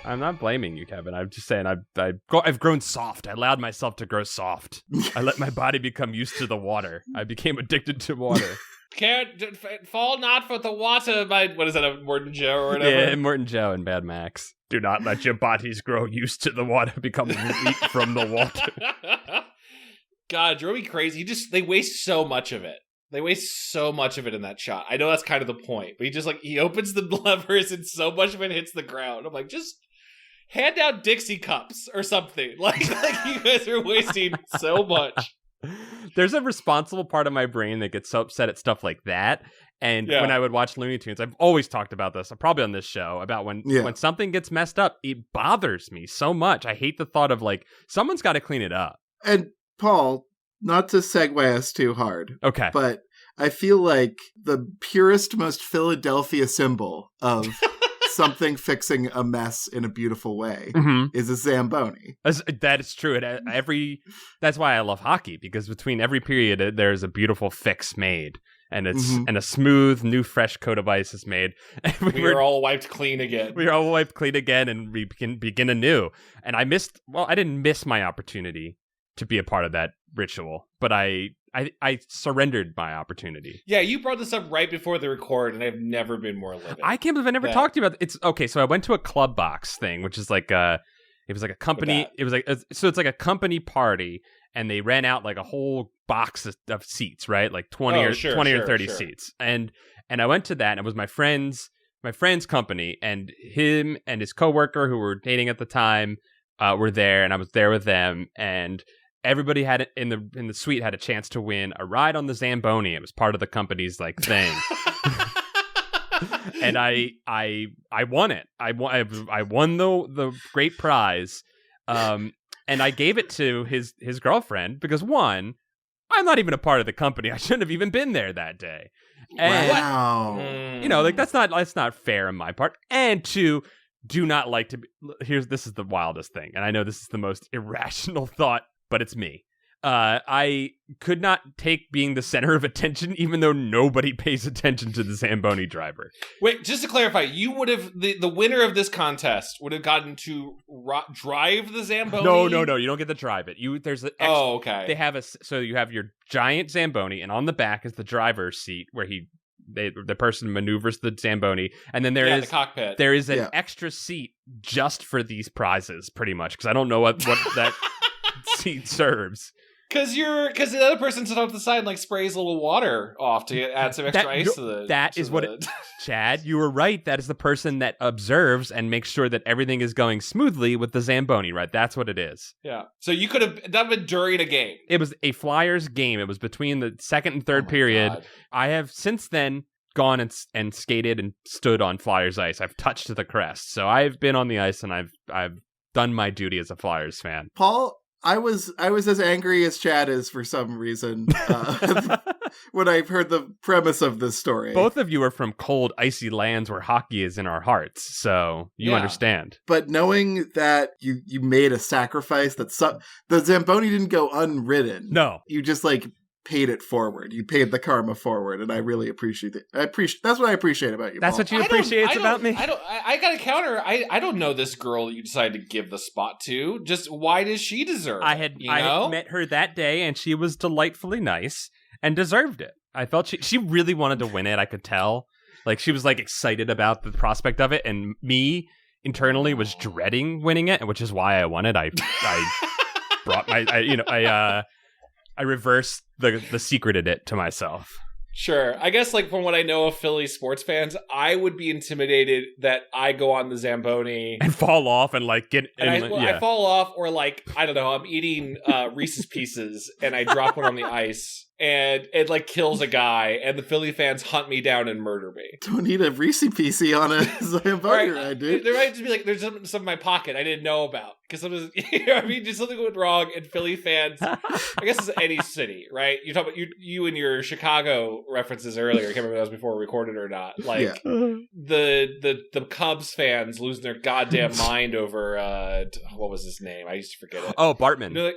I'm not blaming you, Kevin. I'm just saying I've grown soft. I allowed myself to grow soft. I let my body become used to the water. I became addicted to water. Can't fall not for the water by, what is that, Morton Joe or whatever? Yeah, Morton Joe and Mad Max. Do not let your bodies grow used to the water, become weak from the water. God, drove me crazy. They waste so much of it. They waste so much of it in that shot. I know that's kind of the point, but he opens the levers and so much of it hits the ground. I'm like, just hand out Dixie cups or something. Like you guys are wasting so much. There's a responsible part of my brain that gets so upset at stuff like that. And when I would watch Looney Tunes, I've always talked about this, probably on this show, about when something gets messed up, it bothers me so much. I hate the thought of someone's got to clean it up. And Paul, not to segue us too hard. Okay. But I feel like the purest, most Philadelphia symbol of something fixing a mess in a beautiful way is a Zamboni. That is true. That's why I love hockey, because between every period, there's a beautiful fix made. And and a smooth, new, fresh coat of ice is made. We were all wiped clean again. We are all wiped clean again, and we begin anew. And I didn't miss my opportunity to be a part of that ritual, but I surrendered my opportunity. Yeah, you brought this up right before the record, and I've never been more livid. I can't believe I never talked to you about it. It's okay. So I went to a club box thing, which is it was like a company. It was it's like a company party, and they ran out a whole box of seats, right? Like 20 or 30 seats. And I went to that, and it was my friend's company, and him and his coworker, who were dating at the time, were there, and I was there with them, and everybody had in the suite had a chance to win a ride on the Zamboni. It was part of the company's thing. And I won it. I won the great prize. And I gave it to his girlfriend because, one, I'm not even a part of the company. I shouldn't have even been there that day. And, wow. That's not fair on my part. And two, do not like to be this is the wildest thing. And I know this is the most irrational thought, but it's me. I could not take being the center of attention, even though nobody pays attention to the Zamboni driver. Wait, just to clarify, you would have the winner of this contest would have gotten to drive the Zamboni? No, you don't get to drive it. Okay. They have so you have your giant Zamboni, and on the back is the driver's seat where the person maneuvers the Zamboni, and then the cockpit. There is an extra seat just for these prizes, pretty much, because I don't know what that seat serves. Because the other person sits off the side and sprays a little water off to add some extra ice to the. That is what it. Chad, you were right. That is the person that observes and makes sure that everything is going smoothly with the Zamboni, right? That's what it is. Yeah. So you could have done it during a game. It was a Flyers game. It was between the second and third period. God. I have since then gone and skated and stood on Flyers ice. I've touched the crest, so I've been on the ice and I've done my duty as a Flyers fan. Paul, I was as angry as Chad is for some reason when I heard the premise of this story. Both of you are from cold, icy lands where hockey is in our hearts, so you understand. But knowing that you made a sacrifice, the Zamboni didn't go unridden. No. You just paid it forward. You paid the karma forward, and I really appreciate it. That's what I appreciate about you, That's Paul. what you appreciate about me? I got to counter. I don't know this girl you decided to give the spot to. Just why does she deserve it? I had met her that day, and she was delightfully nice and deserved it. I felt she really wanted to win it. I could tell. She was excited about the prospect of it, and me internally was dreading winning it, which is why I won it. I brought I reversed the secreted it to myself. Sure. I guess from what I know of Philly sports fans, I would be intimidated that I go on the Zamboni and fall off and get I fall off, or I don't know, I'm eating Reese's Pieces and I drop one on the ice and it kills a guy, and the Philly fans hunt me down and murder me. Don't need a Reese's Piece on a Zamboni ride, dude. There might just be there's some in my pocket I didn't know about, because sometimes just something went wrong, and Philly fans, I guess it's any city, right? You talk about you and your Chicago references earlier. I can't remember if that was before we recorded or not. The Cubs fans losing their goddamn mind over what was his name? I used to forget it. Oh, Bartman.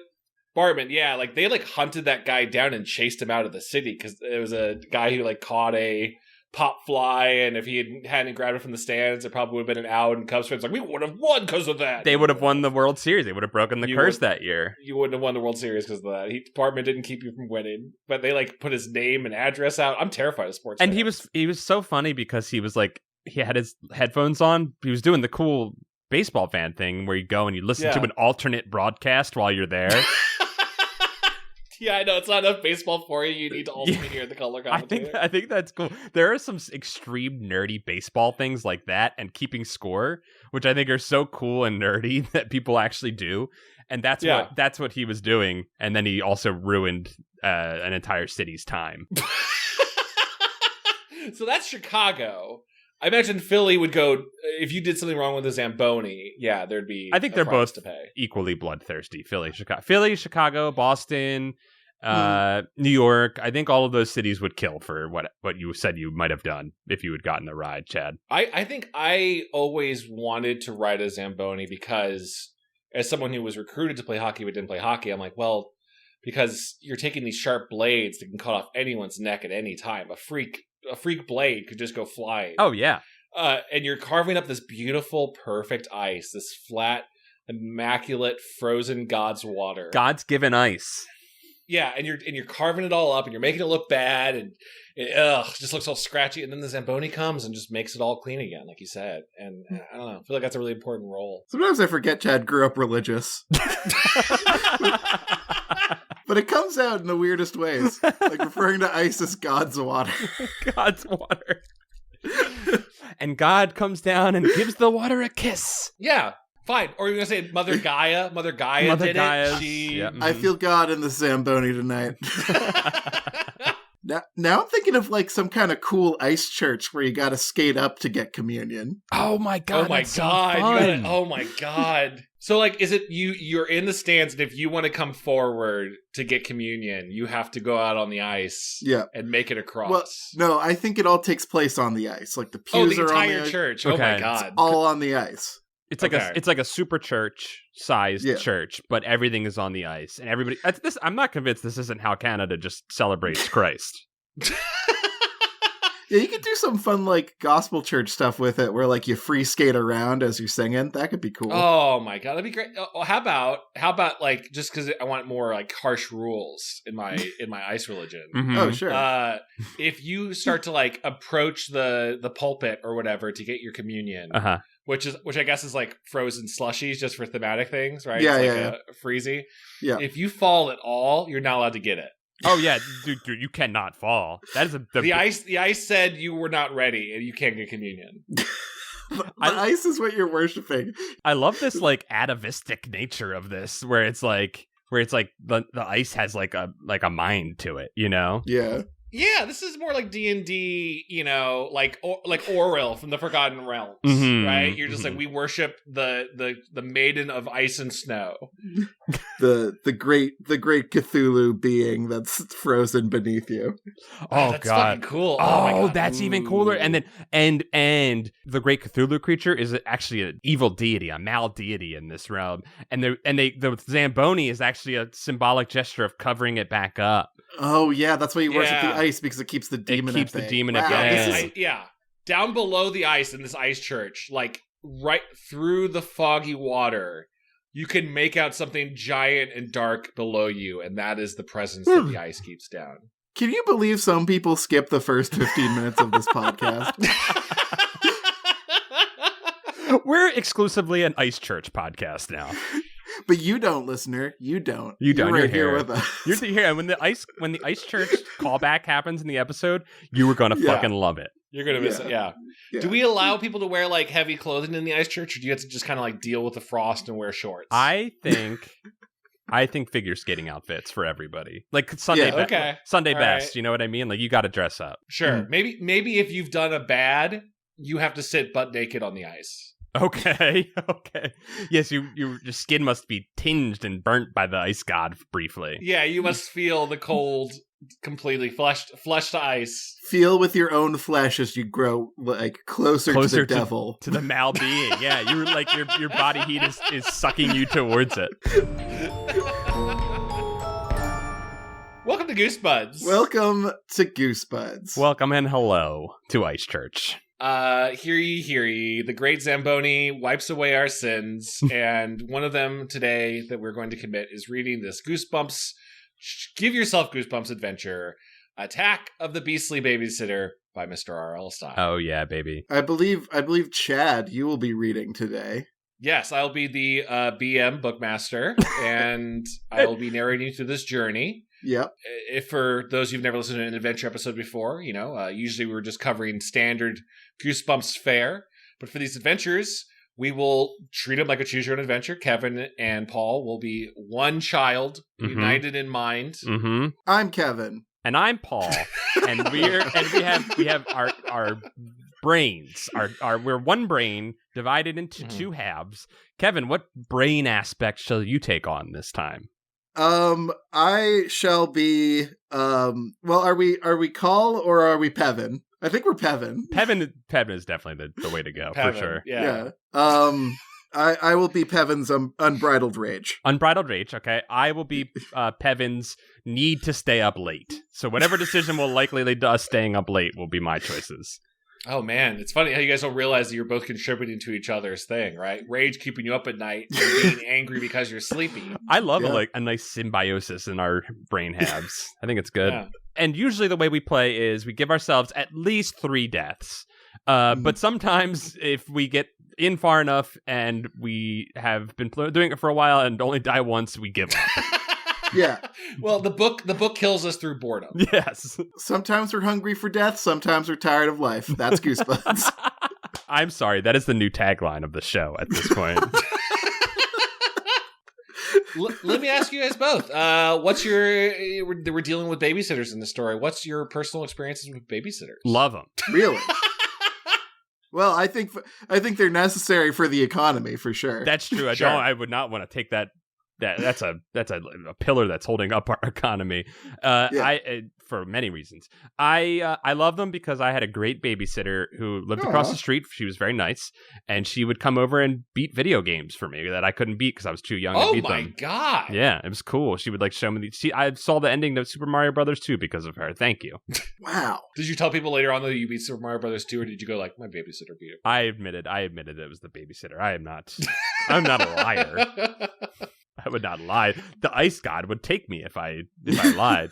Bartman, yeah, they hunted that guy down and chased him out of the city because there was a guy who caught a pop fly, and if he hadn't grabbed it from the stands, it probably would have been an out, and Cubs fans like, we would have won because of that. They would have won the World Series. They would have broken the curse that year. You wouldn't have won the World Series because of that. Department didn't keep you from winning, but they like put his name and address out. I'm terrified of sports and fans. he was so funny because he was like, he had his headphones on. He was doing the cool baseball fan thing where you go and you listen to an alternate broadcast while you're there. Yeah, I know. It's not enough baseball for you. You need to also hear the color commentator. I think that's cool. There are some extreme nerdy baseball things like that and keeping score, which I think are so cool and nerdy that people actually do. And that's what he was doing. And then he also ruined an entire city's time. So that's Chicago. I imagine Philly would go, if you did something wrong with the Zamboni, there'd be I think they're both to pay. Equally bloodthirsty. Philly, Chicago, Boston, New York. I think all of those cities would kill for what you said you might have done if you had gotten the ride, Chad. I think I always wanted to ride a Zamboni because as someone who was recruited to play hockey but didn't play hockey, I'm like, well, because you're taking these sharp blades that can cut off anyone's neck at any time. A freak blade could just go flying. Oh, yeah. And you're carving up this beautiful, perfect ice, this flat, immaculate, frozen God's water. God's given ice. Yeah, and you're carving it all up, and you're making it look bad, and it just looks all scratchy. And then the Zamboni comes and just makes it all clean again, like you said. And I don't know, I feel like that's a really important role. Sometimes I forget Chad grew up religious. But it comes out in the weirdest ways, like referring to ice as God's water. God's water. And God comes down and gives the water a kiss. Yeah, fine. Or you're going to say Mother Gaia? Mother Gaia did it? I feel God in the Zamboni tonight. Now I'm thinking of like some kind of cool ice church where you got to skate up to get communion. Oh my God. Oh my God. So fun. Oh my God. So like, is it you're in the stands, and if you want to come forward to get communion, you have to go out on the ice and make it across? Well, no, I think it all takes place on the ice. Like the pews are on the ice. church. Okay. Oh my God. It's all on the ice. It's like a super church sized church, but everything is on the ice, and everybody. I'm not convinced this isn't how Canada just celebrates Christ. Yeah, you could do some fun like gospel church stuff with it, where like you free skate around as you're singing. That could be cool. Oh my God, that'd be great. Oh, how about like, just because I want more like harsh rules in my ice religion. Mm-hmm. Oh sure. If you start to like approach the pulpit or whatever to get your communion. Which I guess is like frozen slushies just for thematic things, right? Yeah, it's like a freezy. Yeah. If you fall at all, you're not allowed to get it. Oh yeah, dude, you cannot fall. That is the ice. The ice said you were not ready, and you can't get communion. The ice is what you're worshiping. I love this like atavistic nature of this, where it's like the ice has like a mind to it, you know? Yeah. Yeah, this is more like D&D, you know, like Orwell from the Forgotten Realms, right? You're just like, we worship the maiden of ice and snow, the great Cthulhu being that's frozen beneath you. Oh that's God, fucking cool! Oh, my God. That's even cooler. And then and the great Cthulhu creature is actually an evil deity, a mal deity in this realm, and the Zamboni is actually a symbolic gesture of covering it back up. Oh yeah, that's why you worship the ice, because it keeps the demon. It keeps the demon at bay. Down below the ice in this ice church, like right through the foggy water, you can make out something giant and dark below you, and that is the presence that the ice keeps down. Can you believe some people skip the first 15 minutes of this podcast? We're exclusively an ice church podcast now. But you don't, listener. You don't. You don't. You're You're here with us. You're here. And when the ice church callback happens in the episode, you were gonna fucking love it. You're gonna miss it. Yeah. Do we allow people to wear like heavy clothing in the ice church, or do you have to just kind of like deal with the frost and wear shorts? I think figure skating outfits for everybody, like Sunday best. Right. You know what I mean? Like you got to dress up. Sure. Maybe if you've done a bad, you have to sit butt naked on the ice. Okay. Yes, your skin must be tinged and burnt by the ice god briefly. Yeah, you must feel the cold, completely flesh to ice. Feel with your own flesh as you grow like closer to the devil, to the mal being. Yeah, you're like your body heat is sucking you towards it. Welcome to Goosebuds. Welcome to Goosebuds. Welcome and hello to Ice Church. Hear ye, the great Zamboni wipes away our sins, and one of them today that we're going to commit is reading this Goosebumps, give yourself Goosebumps adventure, Attack of the Beastly Babysitter by Mr. R.L. Stine. Oh yeah, baby. I believe Chad, you will be reading today. Yes, I'll be the BM bookmaster, and I will be narrating through this journey. Yep. If for those who've never listened to an adventure episode before, usually we're just covering standard Goosebumps fare. But for these adventures, we will treat them like a choose your own adventure. Kevin and Paul will be one child, united in mind. Mm-hmm. I'm Kevin. And I'm Paul. And we have our brains. We're one brain divided into two halves. Kevin, what brain aspect shall you take on this time? I shall be, well, are we Call or are we Pevin? I think we're Pevin. Pevin is definitely the way to go, Pevin, for sure. Yeah. I will be Pevin's unbridled rage. Unbridled rage, okay. I will be Pevin's need to stay up late. So whatever decision will likely lead to us staying up late will be my choices. Oh, man. It's funny how you guys don't realize that you're both contributing to each other's thing, right? Rage keeping you up at night and being angry because you're sleepy. I love a nice symbiosis in our brain halves. I think it's good. Yeah. And usually the way we play is we give ourselves at least 3 deaths. But sometimes if we get in far enough and we have been doing it for a while and only die once, we give up. Yeah. Well, the book kills us through boredom. Yes. Sometimes we're hungry for death. Sometimes we're tired of life. That's Goosebuds. I'm sorry. That is the new tagline of the show at this point. Let me ask you guys both. We're dealing with babysitters in the story. What's your personal experiences with babysitters? Love them. Really? Well, I think they're necessary for the economy for sure. That's true. I would not want to take that. That's a pillar that's holding up our economy. For many reasons. I love them because I had a great babysitter who lived across the street. She was very nice, and she would come over and beat video games for me that I couldn't beat because I was too young to beat them. Oh my god! Yeah, it was cool. She would show me. I saw the ending of Super Mario Brothers 2 because of her. Thank you. Wow. Did you tell people later on that you beat Super Mario Brothers 2, or did you go my babysitter beat it? I admitted it was the babysitter. I'm not a liar. I would not lie. The ice god would take me if I lied.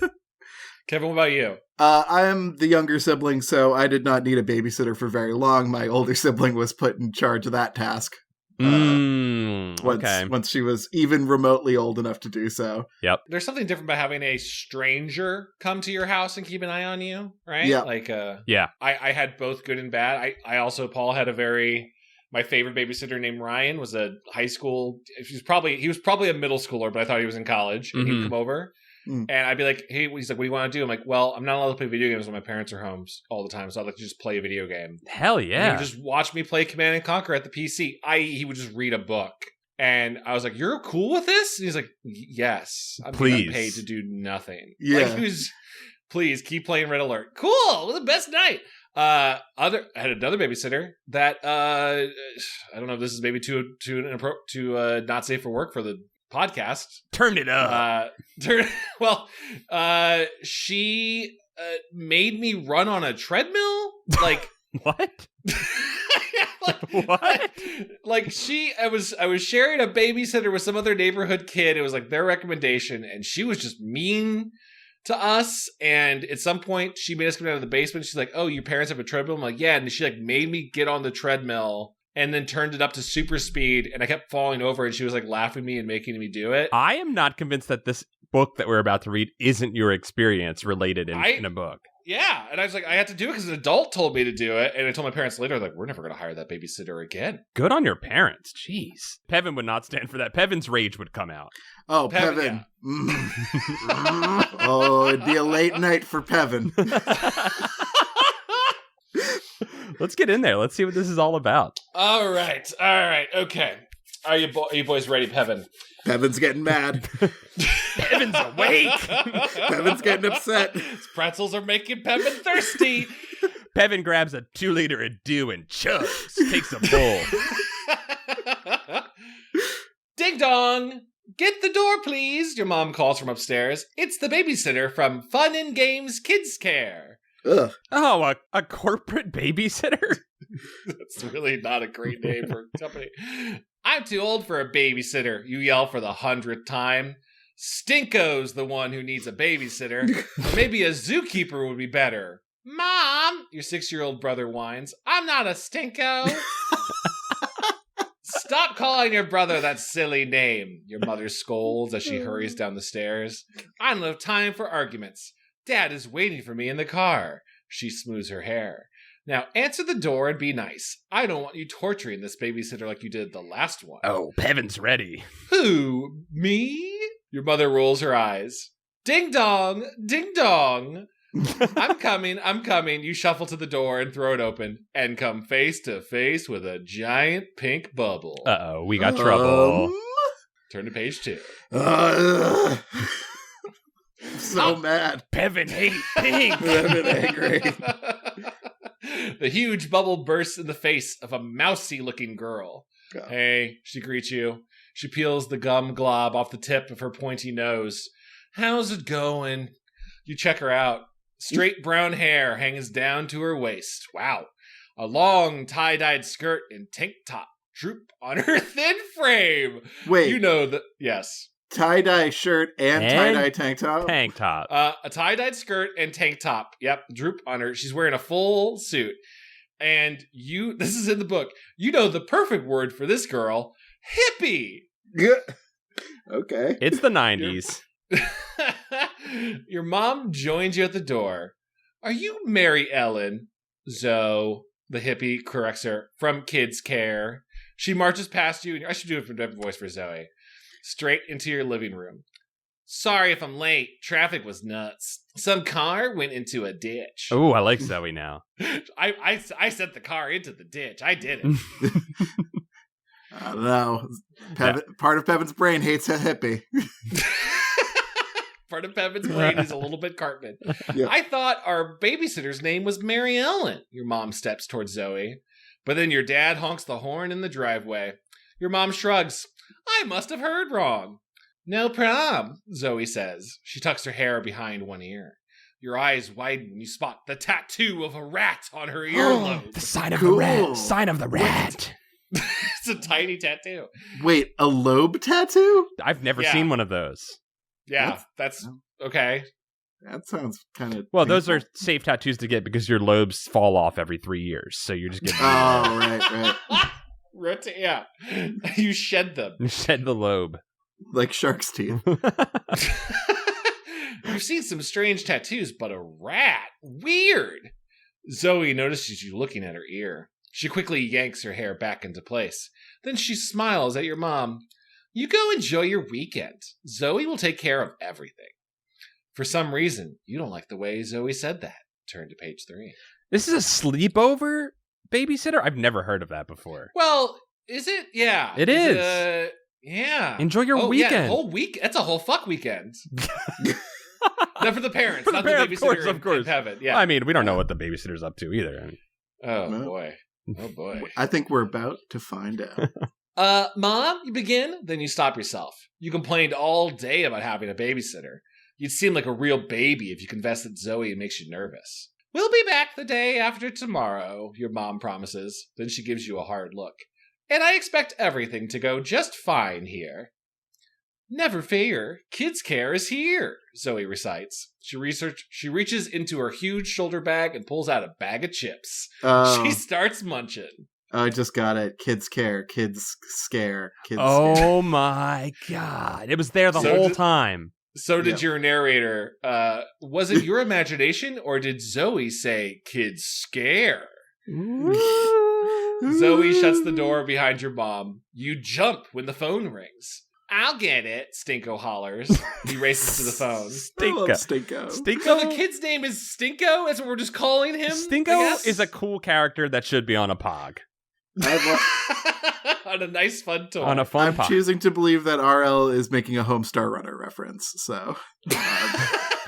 Kevin, what about you? I am the younger sibling, so I did not need a babysitter for very long. My older sibling was put in charge of that task. Once she was even remotely old enough to do so. Yep. There's something different about having a stranger come to your house and keep an eye on you, right? Yeah. Yeah. I had both good and bad. I also, Paul, had my favorite babysitter named Ryan was a high school. He was probably a middle schooler, but I thought he was in college. And he'd come over, and I'd be like, "Hey," he's like, "What do you want to do?" I'm like, "Well, I'm not allowed to play video games when my parents are home all the time, so I'd like to just play a video game." Hell yeah! And he would just watch me play Command and Conquer at the PC. He would just read a book, and I was like, "You're cool with this?" And he's like, "Yes, I'm being paid to do nothing." Yeah. Please keep playing Red Alert. Cool, the best night. I had another babysitter that I don't know if this is maybe too not safe for work for the podcast. Turn it up. She made me run on a treadmill. What? What? I was sharing a babysitter with some other neighborhood kid. It was their recommendation, and she was just mean to us. And at some point she made us come down to the basement. She's like, "Oh, your parents have a treadmill?" I'm like, "Yeah." And she made me get on the treadmill and then turned it up to super speed, and I kept falling over, and she was laughing at me and making me do it. I am not convinced that this book that we're about to read isn't your experience related in a book. Yeah, and I was like, I had to do it because an adult told me to do it, and I told my parents later, we're never going to hire that babysitter again. Good on your parents. Jeez. Pevin would not stand for that. Pevin's rage would come out. Oh, Pevin. Yeah. Oh, it'd be a late night for Pevin. Let's get in there. Let's see what this is all about. All right. Okay. Are you boys ready, Pevin? Pevin's getting mad. Pevin's awake. Pevin's getting upset. His pretzels are making Pevin thirsty. Pevin grabs a 2-liter of dew and chugs. Takes a pull. Ding dong. Get the door, please, your mom calls from upstairs. It's the babysitter from Fun and Games KidScare. Ugh. Oh, a corporate babysitter? That's really not a great name for a company. I'm too old for a babysitter, you yell for the 100th time. Stinko's the one who needs a babysitter. Or maybe a zookeeper would be better. Mom, your 6-year-old brother whines. I'm not a Stinko. Stop calling your brother that silly name, your mother scolds as she hurries down the stairs. I don't have time for arguments. Dad is waiting for me in the car. She smooths her hair. Now answer the door and be nice. I don't want you torturing this babysitter like you did the last one. Oh, Pevin's ready. Who? Me? Your mother rolls her eyes. Ding dong! Ding dong! I'm coming. You shuffle to the door and throw it open and come face to face with a giant pink bubble. Uh-oh, we got trouble. Turn to page 2. I'm so mad. Pevin hates pink. Pevin angry. The huge bubble bursts in the face of a mousy-looking girl. God. Hey, she greets you. She peels the gum glob off the tip of her pointy nose. How's it going? You check her out. Straight brown hair hangs down to her waist. Wow. A long tie-dyed skirt and tank top droop on her thin frame. Wait. You know that. Yes. Tie-dye shirt and tie-dye tank top? Tank top. A tie-dyed skirt and tank top. Yep, droop on her. She's wearing a full suit. And this is in the book, you know the perfect word for this girl, hippie. Okay. It's the 90s. Your mom joins you at the door. Are you Mary Ellen? Zoe, the hippie, corrects her, from KidScare. She marches past you, and I should do a different voice for Zoe. Straight into your living room. Sorry if I'm late. Traffic was nuts. Some car went into a ditch. Oh, I like Zoe now. I sent the car into the ditch. I did it. I don't know. Part of Pevin's brain hates a hippie. Part of Pevin's brain is a little bit Cartman. Yep. I thought our babysitter's name was Mary Ellen. Your mom steps towards Zoe. But then your dad honks the horn in the driveway. Your mom shrugs. I must have heard wrong. No problem, Zoe says. She tucks her hair behind one ear. Your eyes widen when you spot the tattoo of a rat on her earlobe. The sign of Cool. the rat. Sign of the rat. It's a tiny tattoo. Wait, a lobe tattoo? I've never Yeah. seen one of those. Yeah, that's okay. That sounds kind of... Well, those are safe tattoos to get because your lobes fall off every 3 years. So you're just getting... Oh, right. Yeah. You shed them. You shed the lobe. Like shark's teeth. You've seen some strange tattoos, but a rat? Weird. Zoe notices you looking at her ear. She quickly yanks her hair back into place. Then she smiles at your mom. You go enjoy your weekend. Zoe will take care of everything. For some reason, you don't like the way Zoe said that. Turn to page 3. This is a sleepover babysitter? I've never heard of that before. Well, is it? Yeah. It is. Yeah. Enjoy your weekend. Yeah, whole week. That's a whole fuck weekend. Not for the parents. For the not parents, the babysitter of course. in heaven. Yeah. Well, I mean, we don't know what the babysitter's up to either. I mean, Oh, No. boy. Oh, boy. I think we're about to find out. Mom, you begin, then you stop yourself. You complained all day about having a babysitter. You'd seem like a real baby if you confessed that Zoe makes you nervous. We'll be back the day after tomorrow, your mom promises. Then she gives you a hard look. And I expect everything to go just fine here. Never fear, KidScare is here, Zoe recites. She reaches into her huge shoulder bag and pulls out a bag of chips. She starts munching. I just got it. Kids care. Kids scare. Kids oh scare. my God. It was there the So whole did- time. So did Yep. your narrator. Was it your imagination, or did Zoe say KidScare? Zoe shuts the door behind your mom. You jump when the phone rings. I'll get it, Stinko hollers. He races to the phone. I love Stinko. Stinko. So the kid's name is Stinko? That's what we're just calling him? I Stinko guess? is a cool character that should be on a pog. on a nice fun tour. On a fun I'm pog. choosing to believe that RL is making a Homestar Runner reference, so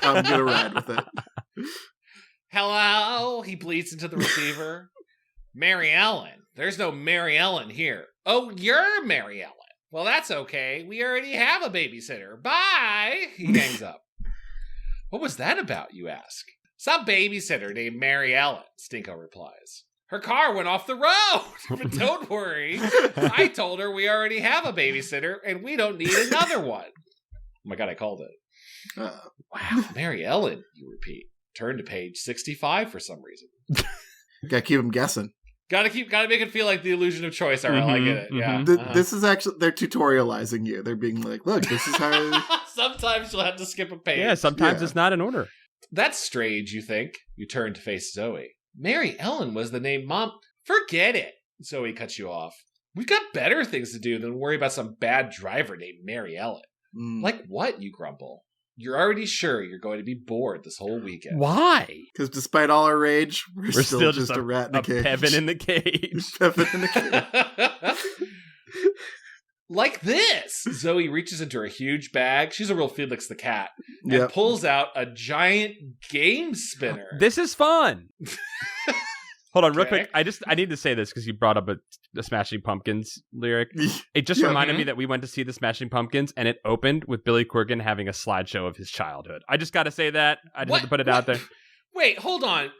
I'm gonna ride with it. Hello? He bleats into the receiver. Mary Ellen. There's no Mary Ellen here. Oh, you're Mary Ellen. Well, that's okay. We already have a babysitter. Bye! He hangs up. What was that about, you ask? Some babysitter named Mary Ellen, Stinko replies. Her car went off the road, but don't worry. I told her we already have a babysitter and we don't need another one. Oh my God, I called it. Wow, Mary Ellen, you repeat. Turn to page 65 for some reason. Gotta keep them guessing. Gotta make it feel like the illusion of choice. All right, I get it. Yeah. This is actually, they're tutorializing you. They're being like, look, this is how. Sometimes you'll have to skip a page. Yeah, sometimes it's not in order. That's strange, you think. You turn to face Zoe. Mary Ellen was the name Mom. Forget it. Zoe cuts you off. We've got better things to do than worry about some bad driver named Mary Ellen. Like what, you grumble? You're already sure you're going to be bored this whole weekend. Why? Because despite all our rage, we're still just a rat in a cage. Pevin in the cage. Pevin in the cage. Like this! Zoe reaches into her huge bag. She's a real Felix the Cat. And pulls out a giant game spinner. This is fun! Hold on, real quick. I need to say this because you brought up the Smashing Pumpkins lyric. It just reminded me that we went to see the Smashing Pumpkins and it opened with Billy Corgan having a slideshow of his childhood. I just got to say that. I just had to put it out there. Wait, hold on.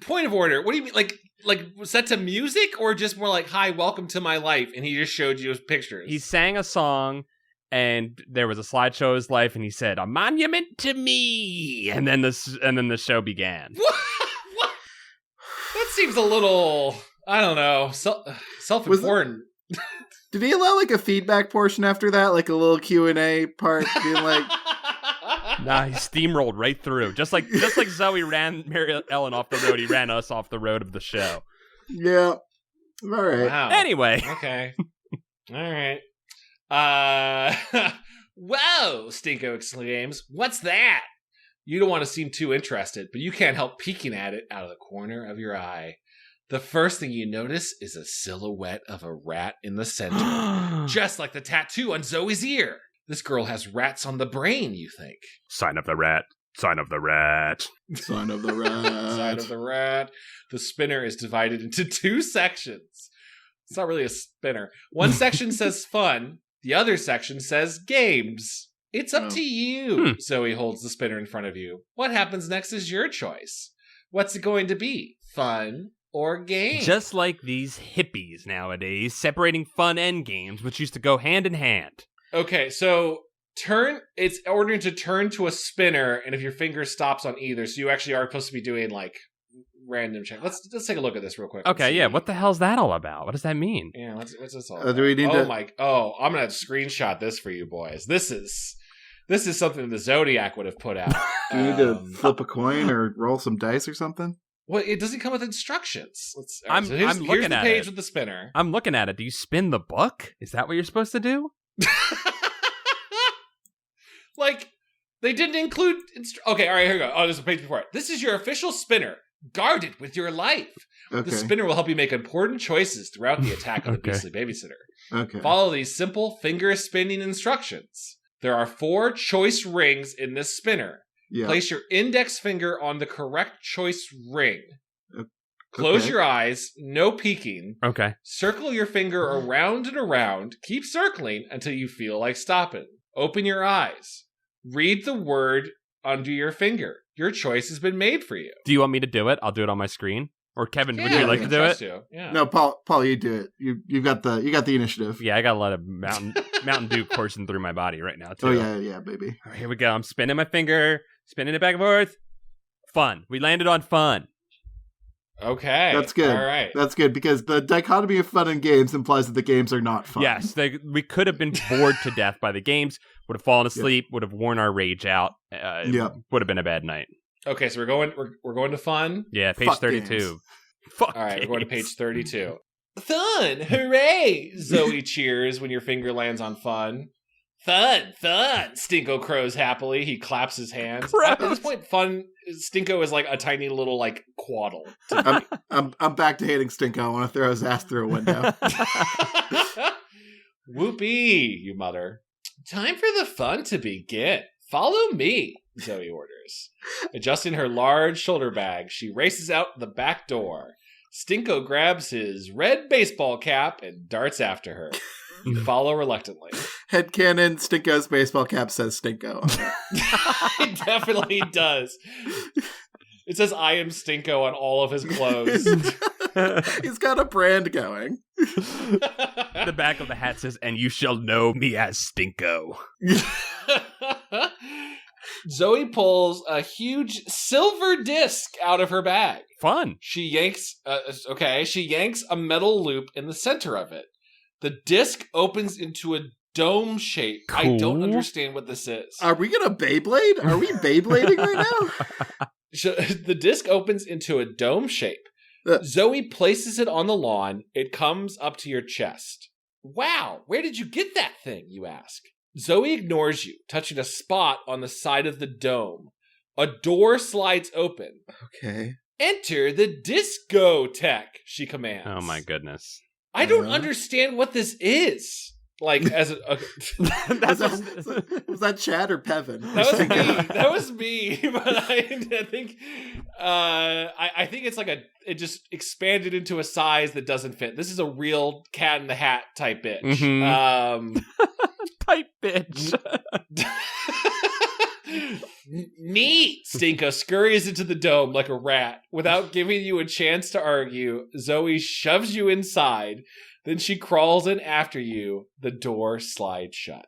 Point of order. What do you mean? Like was that to music or just more like, hi, welcome to my life? And he just showed you his pictures. He sang a song and there was a slideshow of his life and he said, "A monument to me." And then the show began. What? That seems a little, I don't know, self-important. Did he allow like a feedback portion after that? Like a little Q&A part being like... Nah, he steamrolled right through. Just like Zoe ran Mary Ellen off the road, he ran us off the road of the show. Yeah. All right. Wow. Anyway. Okay. All right. Whoa, Stinko exclaims. What's that? You don't want to seem too interested, but you can't help peeking at it out of the corner of your eye. The first thing you notice is a silhouette of a rat in the center, just like the tattoo on Zoe's ear. This girl has rats on the brain, you think. Sign of the rat. Sign of the rat. Sign of the rat. Sign of the rat. The spinner is divided into two sections. It's not really a spinner. One section says fun. The other section says games. It's up to you. Zoe holds the spinner in front of you. What happens next is your choice. What's it going to be? Fun or games? Just like these hippies nowadays, separating fun and games, which used to go hand in hand. Okay, so it's ordering to turn to a spinner, and if your finger stops on either, so you actually are supposed to be doing like random check. Let's take a look at this real quick. Okay, yeah. What the hell's that all about? What does that mean? Yeah, what's this all about? Do we need I'm gonna screenshot this for you boys. This is something the Zodiac would have put out. Do you need to flip a coin or roll some dice or something? Well, it doesn't come with instructions. I'm looking here's the at page it with the spinner. I'm looking at it. Do you spin the book? Is that what you're supposed to do? Like, they didn't include... Okay, all right, here we go. Oh, there's a page before it. This is your official spinner. Guard it with your life. Okay. The spinner will help you make important choices throughout the attack on the Beastly Babysitter. Okay. Follow these simple finger-spinning instructions. There are 4 choice rings in this spinner. Yeah. Place your index finger on the correct choice ring. Close your eyes, no peeking. Okay. Circle your finger around and around. Keep circling until you feel like stopping. Open your eyes. Read the word under your finger. Your choice has been made for you. Do you want me to do it? I'll do it on my screen. Or Kevin, would you like to do it? Yeah. No, Paul, you do it. You got the initiative. Yeah, I got a lot of Mountain Dew coursing through my body right now too. Oh yeah, baby. All right, here we go. I'm spinning my finger, spinning it back and forth. Fun. We landed on fun. Okay. That's good. All right. That's good because the dichotomy of fun and games implies that the games are not fun. Yes, we could have been bored to death by the games, would have fallen asleep, would have worn our rage out. Would have been a bad night. Okay, so we're going to fun. Yeah, page 32. Games. Fuck. All right, games. we're going to page 32. Fun! Hooray! Zoe cheers when your finger lands on fun. Fun! Stinko crows happily. He claps his hands. Gross. At this point, Stinko is like a tiny little like quaddle. I'm back to hating Stinko. I want to throw his ass through a window. Whoopee, you mutter. Time for the fun to begin. Follow me, Zoe orders. Adjusting her large shoulder bag, she races out the back door. Stinko grabs his red baseball cap and darts after her. follow reluctantly. Headcanon, Stinko's baseball cap says Stinko on it. It definitely does. It says I am Stinko on all of his clothes. He's got a brand going. The back of the hat says, and you shall know me as Stinko. Zoe pulls a huge silver disc out of her bag. Fun. She yanks a metal loop in the center of it. The disc opens into a dome shape. Cool. I don't understand what this is. Are we gonna Beyblade? Are we Beyblading right now? The disc opens into a dome shape. Zoe places it on the lawn. It comes up to your chest. Wow, where did you get that thing, you ask? Zoe ignores you, touching a spot on the side of the dome. A door slides open. Okay. Enter the discotheque, she commands. Oh my goodness. I don't understand what this is. Like, as a... Was that Chad or Pevin? That was me. But I think I think it's like it just expanded into a size that doesn't fit. This is a real Cat in the Hat type bitch. Mm-hmm. Type bitch. Neat! Stinko scurries into the dome like a rat. Without giving you a chance to argue, Zoe shoves you inside. Then she crawls in after you. The door slides shut.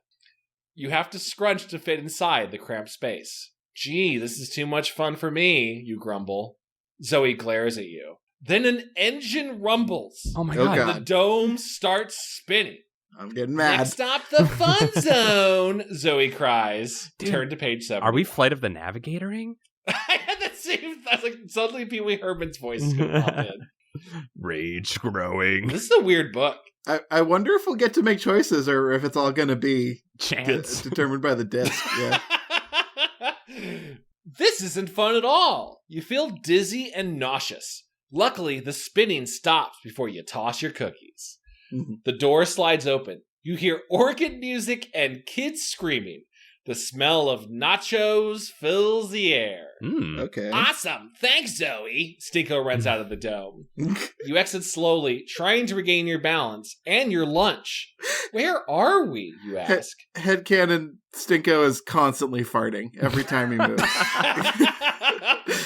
You have to scrunch to fit inside the cramped space. Gee, this is too much fun for me, you grumble. Zoe glares at you. Then an engine rumbles. Oh my God. And the dome starts spinning. I'm getting mad. Next stop, the fun zone, Zoe cries. Dude, turn to page 7. Are we Flight of the Navigatoring? I had that same... I was like, suddenly Pee Wee Herman's voice is going to pop in. Rage growing. This is a weird book. I wonder if we'll get to make choices or if it's all going to be Chance. determined by the disc. Yeah. This isn't fun at all. You feel dizzy and nauseous. Luckily, the spinning stops before you toss your cookies. Mm-hmm. The door slides open. You hear organ music and kids screaming. The smell of nachos fills the air. Okay. Awesome. Thanks, Zoe. Stinko runs out of the dome. You exit slowly, trying to regain your balance and your lunch. Where are we, you ask? Headcanon Stinko is constantly farting every time he moves.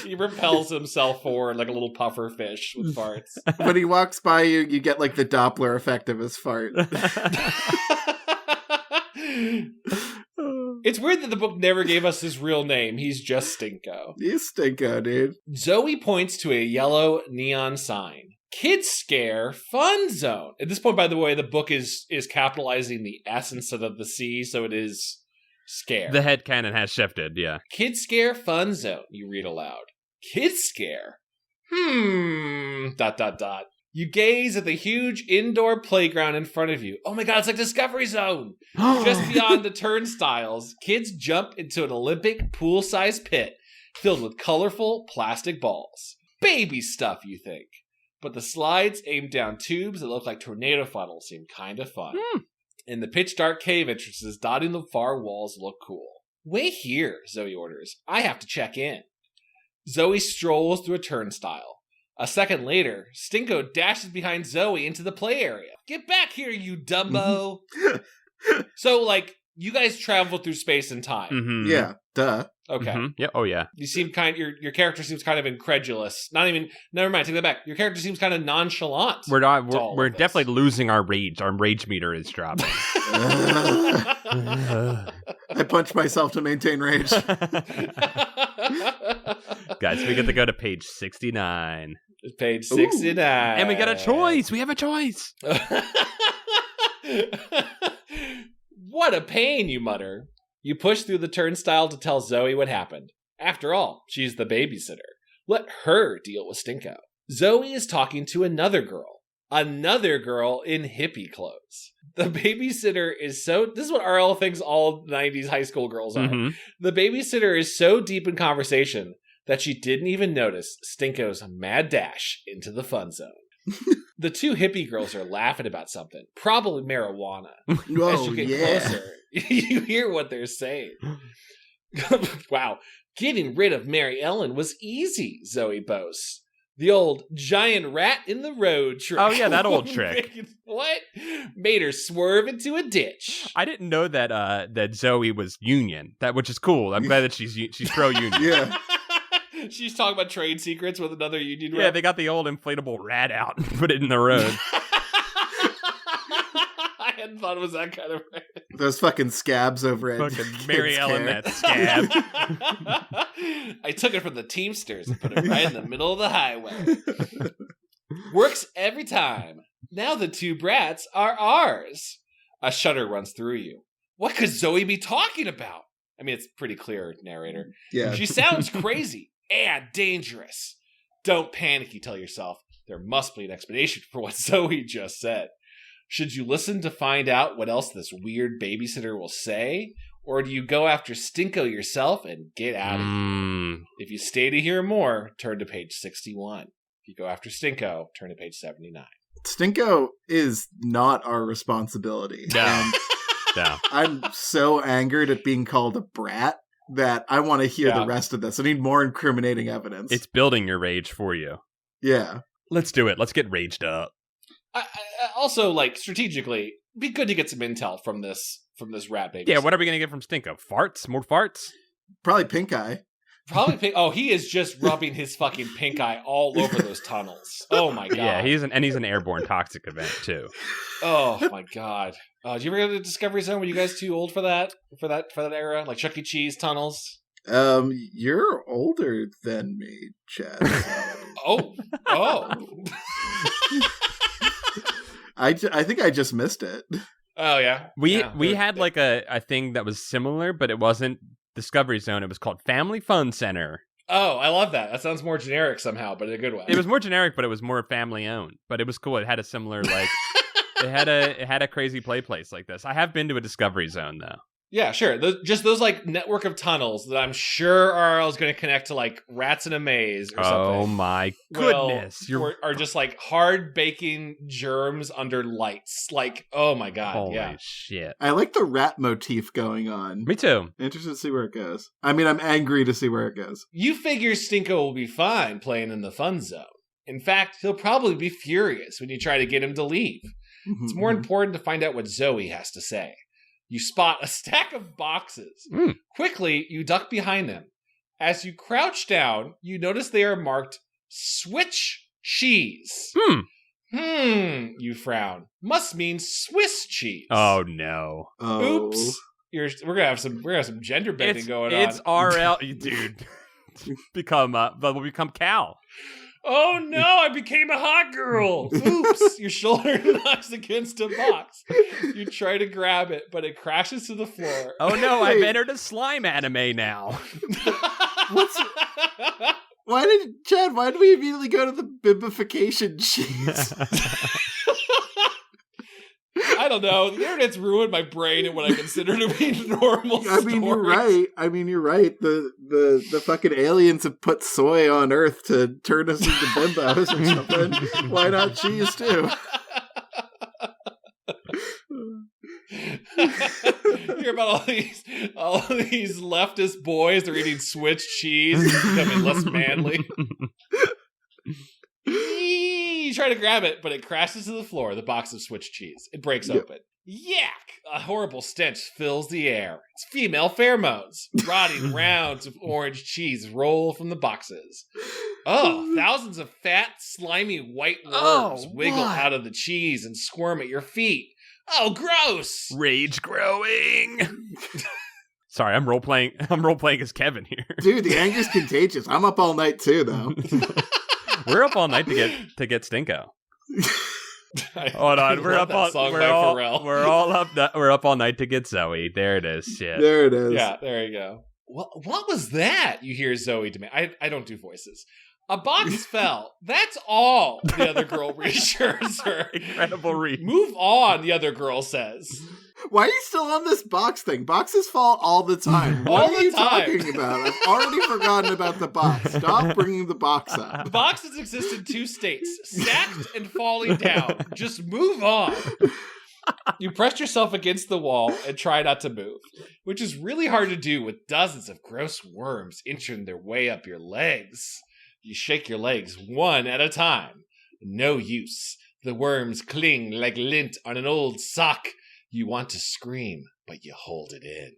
He repels himself forward like a little puffer fish with farts. When he walks by you, you get like the Doppler effect of his fart. It's weird that the book never gave us his real name. He's just Stinko. He's Stinko, dude. Zoe points to a yellow neon sign. KidScare Fun Zone. At this point, by the way, the book is capitalizing the S instead of the C, so it is scare. The headcanon has shifted, yeah. KidScare Fun Zone, you read aloud. KidScare? You gaze at the huge indoor playground in front of you. Oh my God, it's like Discovery Zone. Just beyond the turnstiles, kids jump into an Olympic pool-sized pit filled with colorful plastic balls. Baby stuff, you think. But the slides aimed down tubes that look like tornado funnels seem kind of fun. And the pitch-dark cave entrances dotting the far walls look cool. Wait here, Zoe orders. I have to check in. Zoe strolls through a turnstile. A second later, Stinko dashes behind Zoe into the play area. Get back here, you Dumbo! So, like, you guys travel through space and time. Mm-hmm. Yeah, duh. Okay. Mm-hmm. Yeah. Oh, yeah. You seem your character seems kind of incredulous. Never mind, take that back. Your character seems kind of nonchalant. We're definitely losing our rage. Our rage meter is dropping. I punch myself to maintain rage. Guys, we get to go to page 69. Page 69. And we got a choice. We have a choice. What a pain, you mutter. You push through the turnstile to tell Zoe what happened. After all, she's the babysitter. Let her deal with Stinko. Zoe is talking to another girl. Another girl in hippie clothes. The babysitter is this is what RL thinks all 90s high school girls are. Mm-hmm. The babysitter is so deep in conversation that she didn't even notice Stinko's mad dash into the fun zone. The two hippie girls are laughing about something, probably marijuana. As you get closer, you hear what they're saying. Wow, getting rid of Mary Ellen was easy, Zoe boasts. The old giant rat in the road trick. Oh, yeah, that old trick. What? Made her swerve into a ditch. I didn't know that that Zoe was union, which is cool. I'm glad that she's pro-union. Yeah. She's talking about trade secrets with another union rep. Yeah, they got the old inflatable rat out and put it in the road. I hadn't thought it was that kind of rat. Those fucking scabs over at Fucking Mary Ellen, KidScare. that scab. I took it from the Teamsters and put it right in the middle of the highway. Works every time. Now the two brats are ours. A shudder runs through you. What could Zoe be talking about? I mean, it's pretty clear, narrator. Yeah. She sounds crazy and dangerous. Don't panic, you tell yourself. There must be an explanation for what Zoe just said. Should you listen to find out what else this weird babysitter will say? Or do you go after Stinko yourself and get out of here? If you stay to hear more, turn to page 61. If you go after Stinko, turn to page 79. Stinko is not our responsibility. No. No. I'm so angered at being called a brat that I want to hear the rest of this. I need more incriminating evidence. It's building your rage for you. Yeah. Let's do it. Let's get raged up. I also, like, strategically, be good to get some intel from this rat baby. Yeah, what are we going to get from Stinko? Farts? More farts? Probably pink eye. Probably pink. Oh, he is just rubbing his fucking pink eye all over those tunnels. Oh my god. Yeah, he's an airborne toxic event too. Oh my god. Did you ever go to the Discovery Zone? Were you guys too old for that? For that era? Like Chuck E. Cheese tunnels? You're older than me, Chad. Oh. I think I just missed it. Oh yeah. We had like a thing that was similar, but it wasn't Discovery Zone. It was called Family Fun Center. Oh, I love that. That sounds more generic somehow, but in a good way. It was more generic, but it was more family owned. But it was cool. It had a similar like it had a crazy play place like this. I have been to a Discovery Zone though. Yeah, sure. Those like network of tunnels that I'm sure are going to connect to like rats in a maze or something. Oh my goodness! Are just like hard baking germs under lights. Like, oh my god! Holy shit! I like the rat motif going on. Me too. Interested to see where it goes. I mean, I'm angry to see where it goes. You figure Stinko will be fine playing in the fun zone. In fact, he'll probably be furious when you try to get him to leave. It's more important to find out what Zoe has to say. You spot a stack of boxes. Quickly, you duck behind them. As you crouch down, you notice they are marked Switch Cheese. You frown. Must mean Swiss cheese. Oh no. Oh. Oops. We're gonna have some gender bending going on. It's RL, dude. We'll become Cal. Oh no, I became a hot girl. Oops, your shoulder knocks against a box. You try to grab it, but it crashes to the floor. Oh no, I've entered a slime anime now. Why did we immediately go to the bibification cheese? I don't know. The internet's ruined my brain and what I consider to be normal I mean, you're right. The fucking aliens have put soy on Earth to turn us into bimbos or something. Why not cheese too? You hear about all these leftist boys? They're eating Swiss cheese, becoming less manly. You try to grab it, but it crashes to the floor, the box of Swiss cheese. It breaks open. Yak! A horrible stench fills the air. It's female pheromones. Rotting rounds of orange cheese roll from the boxes. Oh, thousands of fat, slimy white worms wiggle out of the cheese and squirm at your feet. Oh, gross! Rage growing. Sorry, I'm role playing as Kevin here. Dude, the anger's contagious. I'm up all night too, though. We're up all night to get Stinko. Hold on, we're up all night to get Zoe. There it is. Shit. There it is. Yeah, there you go. What was that? You hear Zoe demand. I don't do voices. A box fell. That's all, the other girl reassures her. Incredible read. Move on, the other girl says. Why are you still on this box thing? Boxes fall all the time. What are you talking about? I've already forgotten about the box. Stop bringing the box up. Boxes exist in two states, stacked and falling down. Just move on. You press yourself against the wall and try not to move, which is really hard to do with dozens of gross worms inching their way up your legs. You shake your legs one at a time. No use. The worms cling like lint on an old sock. You want to scream, but you hold it in.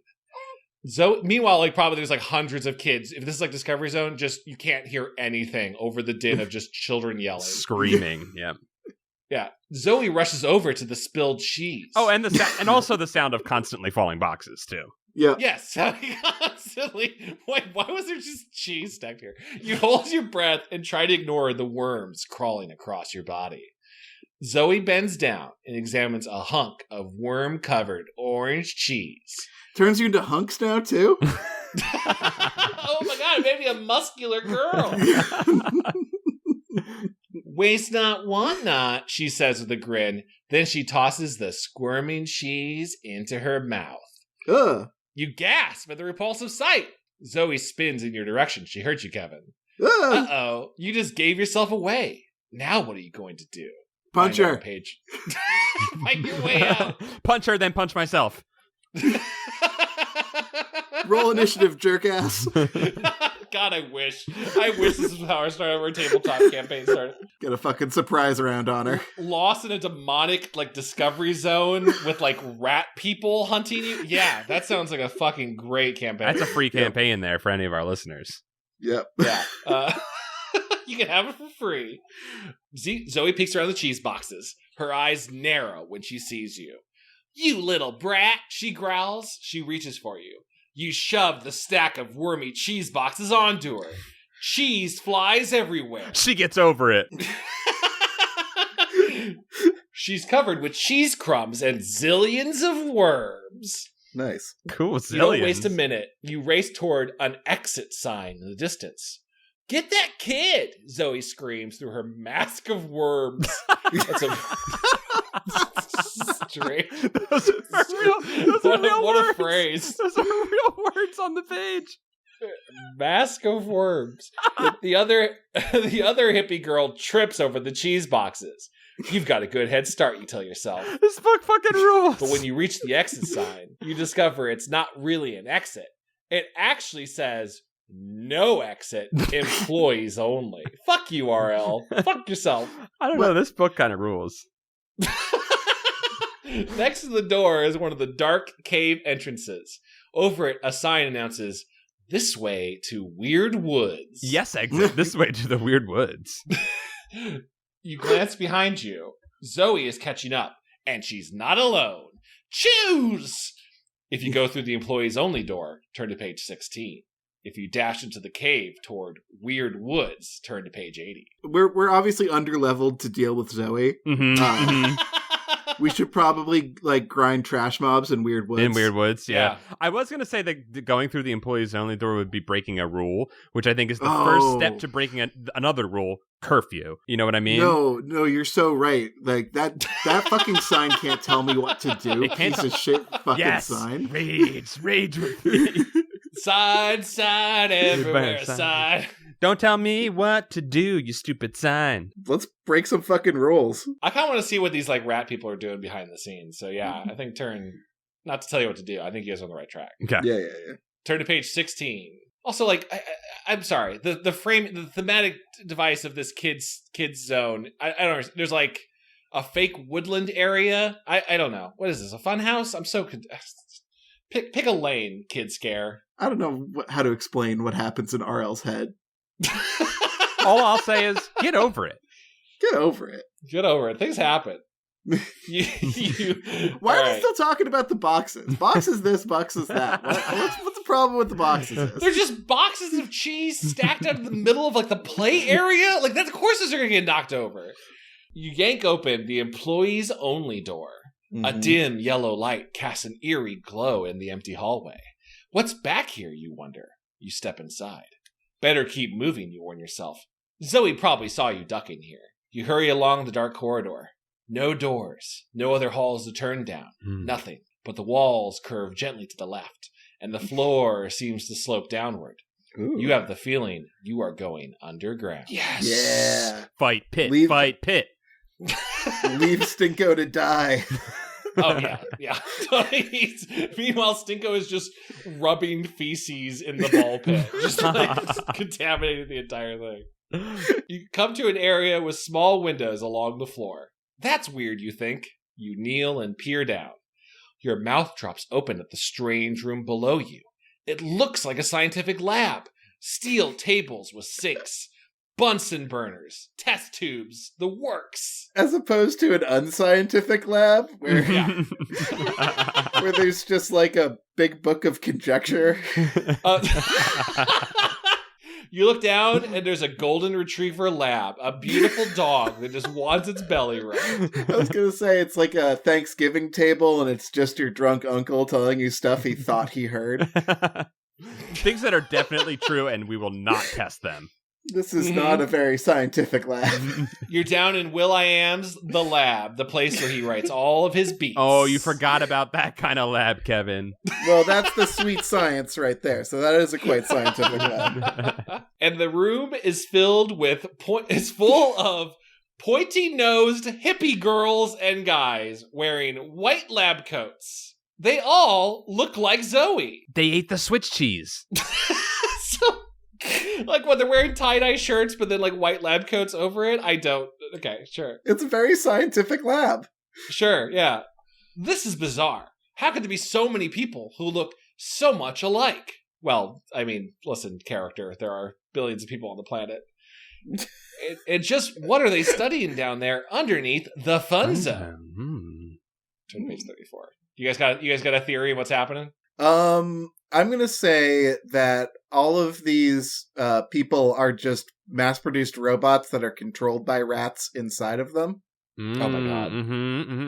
Meanwhile, like probably there's like hundreds of kids. If this is like Discovery Zone, just you can't hear anything over the din of just children yelling. Screaming, yeah. Yeah. Zoe rushes over to the spilled cheese. Oh, and and also the sound of constantly falling boxes, too. Yeah. Yes, constantly. Wait, why was there just cheese stacked here? You hold your breath and try to ignore the worms crawling across your body. Zoe bends down and examines a hunk of worm-covered orange cheese. Turns you into hunks now, too? Oh my god, maybe a muscular girl. Waste not, want not, she says with a grin. Then she tosses the squirming cheese into her mouth. Ugh. You gasp at the repulsive sight. Zoe spins in your direction. She heard you, Kevin. Ugh. Uh-oh, you just gave yourself away. Now what are you going to do? Punch her. Page. Fight your way out. Punch her, then punch myself. Roll initiative, jerk ass. God, I wish this is how our tabletop campaign started. Get a fucking surprise round on her. Lost in a demonic, like, Discovery Zone with, like, rat people hunting you? Yeah, that sounds like a fucking great campaign. That's a free campaign there for any of our listeners. Yep. Yeah. You can have it for free. Zoe peeks around the cheese boxes. Her eyes narrow when she sees you. You little brat, she growls. She reaches for you. You shove the stack of wormy cheese boxes onto her. Cheese flies everywhere. She gets over it. She's covered with cheese crumbs and zillions of worms. Nice. Cool, zillions. You don't waste a minute. You race toward an exit sign in the distance. Get that kid! Zoe screams through her mask of worms. That's a straight. Those are real What words. a phrase. Those are real words on the page. Mask of worms. The other hippie girl trips over the cheese boxes. You've got a good head start, you tell yourself. This book fucking rules. But when you reach the exit sign, you discover it's not really an exit. It actually says, no exit, employees only. Fuck you, RL. Fuck yourself. I don't know, this book kind of rules. Next to the door is one of the dark cave entrances. Over it, a sign announces, this way to Weird Woods. Yes, exit this way to the Weird Woods. You glance behind you. Zoe is catching up, and she's not alone. Choose! If you go through the employees only door, turn to page 16. If you dash into the cave toward Weird Woods, turn to page 80. We're obviously underleveled to deal with Zoe. Mm-hmm. We should probably like grind trash mobs in Weird Woods. In Weird Woods, yeah. I was going to say that going through the employees only door would be breaking a rule, which I think is the first step to breaking another rule, curfew. You know what I mean? No, you're so right. Like that fucking sign can't tell me what to do. It can't Piece of shit fucking sign. Rage with me. Side, everywhere, side. Don't tell me what to do, you stupid sign. Let's break some fucking rules. I kind of want to see what these like rat people are doing behind the scenes. So yeah, I think not to tell you what to do. I think you guys are on the right track. Okay. Yeah. Turn to page 16. Also, like, I'm sorry, the thematic device of this kids zone. I don't know. There's like a fake woodland area. I don't know. What is this? A fun house? I'm so pick a lane, KidScare. I don't know how to explain what happens in RL's head. All I'll say is get over it. Get over it. Get over it. Things happen. Why are we still talking about the boxes? Boxes this, boxes that. What's the problem with the boxes? They're just boxes of cheese stacked out in the middle of like the play area. Like of course those are gonna get knocked over. You yank open the employees only door. Mm-hmm. A dim yellow light casts an eerie glow in the empty hallway. What's back here, you wonder? You step inside. Better keep moving, you warn yourself. Zoe probably saw you ducking here. You hurry along the dark corridor. No doors, no other halls to turn down, nothing, but the walls curve gently to the left, and the floor seems to slope downward. Ooh. You have the feeling you are going underground. Yes! Yeah! Fight pit. Leave Stinko to die. Oh, yeah. Meanwhile, Stinko is just rubbing feces in the ball pit. Just like contaminating the entire thing. You come to an area with small windows along the floor. That's weird, you think. You kneel and peer down. Your mouth drops open at the strange room below you. It looks like a scientific lab. Steel tables with sinks, Bunsen burners, test tubes, the works. As opposed to an unscientific lab where, where there's just like a big book of conjecture. You look down and there's a golden retriever lab, a beautiful dog that just wants its belly rubbed. I was going to say it's like a Thanksgiving table and it's just your drunk uncle telling you stuff he thought he heard. Things that are definitely true, and we will not test them. This is not a very scientific lab. You're down in Will.i.am's The Lab, the place where he writes all of his beats. Oh, you forgot about that kind of lab, Kevin. Well, that's the sweet science right there. So that is a quite scientific lab. And the room is filled with is full of pointy-nosed hippie girls and guys wearing white lab coats. They all look like Zoe. They ate the Swiss cheese. So, like, when they're wearing tie-dye shirts, but then, like, white lab coats over it? I don't. Okay, sure. It's a very scientific lab. Sure, yeah. This is bizarre. How could there be so many people who look so much alike? Well, I mean, listen, character, there are billions of people on the planet. And just what are they studying down there underneath the fun zone? Turn to page 34. You guys got a theory of what's happening? I'm going to say that all of these people are just mass-produced robots that are controlled by rats inside of them. Oh my god.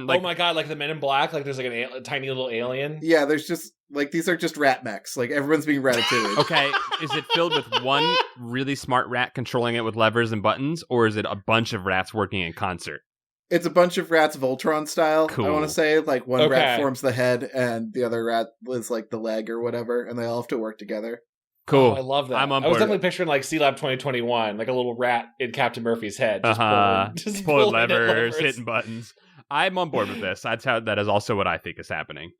Like, oh my god, like the Men in Black? Like there's like a tiny little alien? Yeah, there's just, like, these are just rat mechs. Like, everyone's being ratatouille. Okay, is it filled with one really smart rat controlling it with levers and buttons, or is it a bunch of rats working in concert? It's a bunch of rats Voltron style, cool. I want to say. Like, one rat forms the head, and the other rat is, like, the leg or whatever, and they all have to work together. Cool. Oh, I love that. I'm on board. I was definitely picturing, like, C-Lab 2021, like a little rat in Captain Murphy's head. Just pulling levers, hitting buttons. I'm on board with this. That is also what I think is happening.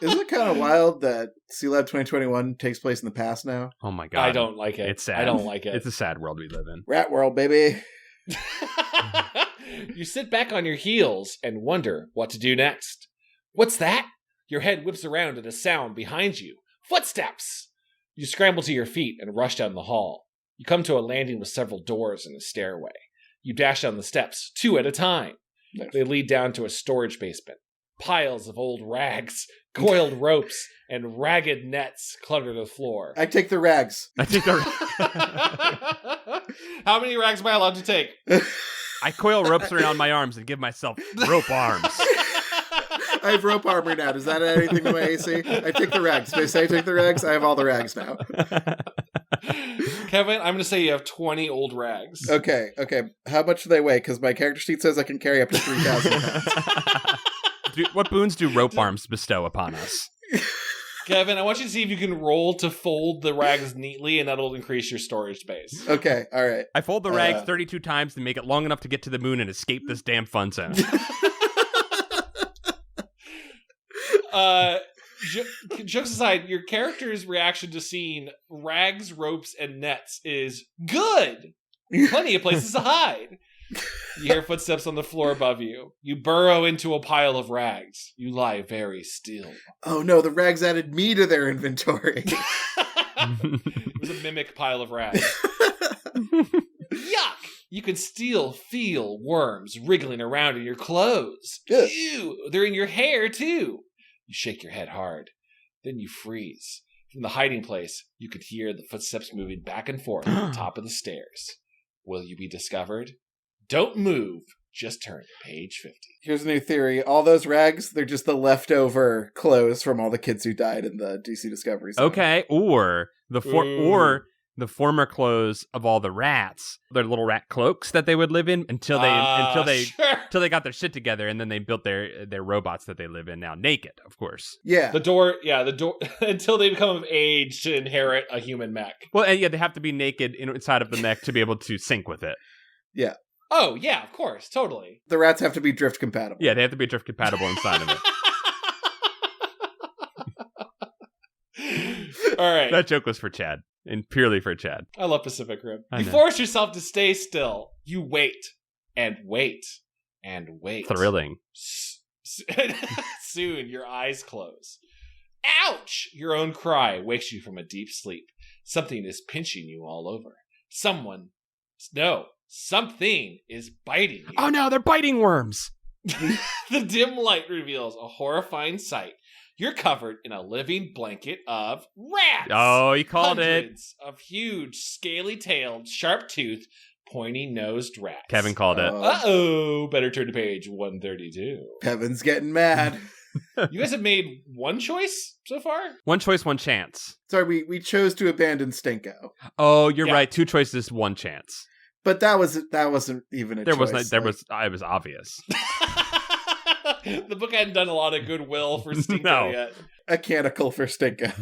Isn't it kind of wild that C-Lab 2021 takes place in the past now? Oh my god. I don't like it. It's sad. I don't like it. It's a sad world we live in. Rat world, baby. You sit back on your heels and wonder what to do next. What's that? Your head whips around at a sound behind you. Footsteps! You scramble to your feet and rush down the hall. You come to a landing with several doors and a stairway. You dash down the steps, 2 at a time. They lead down to a storage basement. Piles of old rags, coiled ropes, and ragged nets clutter the floor. I take the rags. How many rags am I allowed to take? I coil ropes around my arms and give myself rope arms. I have rope armor now. Does that add anything to my AC? I take the rags. Did I say I take the rags? I have all the rags now. Kevin, I'm going to say you have 20 old rags. Okay. How much do they weigh? Because my character sheet says I can carry up to 3,000 pounds. What boons do rope arms bestow upon us? Kevin, I want you to see if you can roll to fold the rags neatly, and that'll increase your storage space. Okay, all right. I fold the rags 32 times to make it long enough to get to the moon and escape this damn fun zone. Jokes aside, your character's reaction to seeing rags, ropes, and nets is good. Plenty of places to hide. You hear footsteps on the floor above you. You burrow into a pile of rags. You lie very still. Oh no, the rags added me to their inventory. It was a mimic pile of rags. Yuck! You can still feel worms wriggling around in your clothes. Yeah. Ew! They're in your hair, too. You shake your head hard. Then you freeze. From the hiding place, you could hear the footsteps moving back and forth at the top of the stairs. Will you be discovered? Don't move. Just turn to page 50. Here's a new theory. All those rags, they're just the leftover clothes from all the kids who died in the DC Discovery Zone. Okay, or the former clothes of all the rats, their little rat cloaks that they would live in until they got their shit together, and then they built their robots that they live in now, naked, of course. Yeah. The door until they become of age to inherit a human mech. Well, and yeah, they have to be naked inside of the mech to be able to sync with it. Yeah. Oh, yeah, of course, totally. The rats have to be drift compatible. Yeah, they have to be drift compatible inside of it. All right. That joke was for Chad. And purely for Chad. I love Pacific Rim. You force yourself to stay still. You wait and wait and wait. Thrilling. Soon your eyes close. Ouch! Your own cry wakes you from a deep sleep. Something is pinching you all over. Something is biting you. Oh no, they're biting worms. The dim light reveals a horrifying sight. You're covered in a living blanket of rats. Oh, he called Hundreds of huge, scaly-tailed, sharp-toothed, pointy-nosed rats. Kevin called it. Uh-oh. Better turn to page 132. Kevin's getting mad. You guys have made one choice so far? One choice, one chance. Sorry, we chose to abandon Stinko. Oh, you're right. Two choices, one chance. But that wasn't even a choice. It was obvious. The book hadn't done a lot of goodwill for Stinko yet. A canticle for Stinko.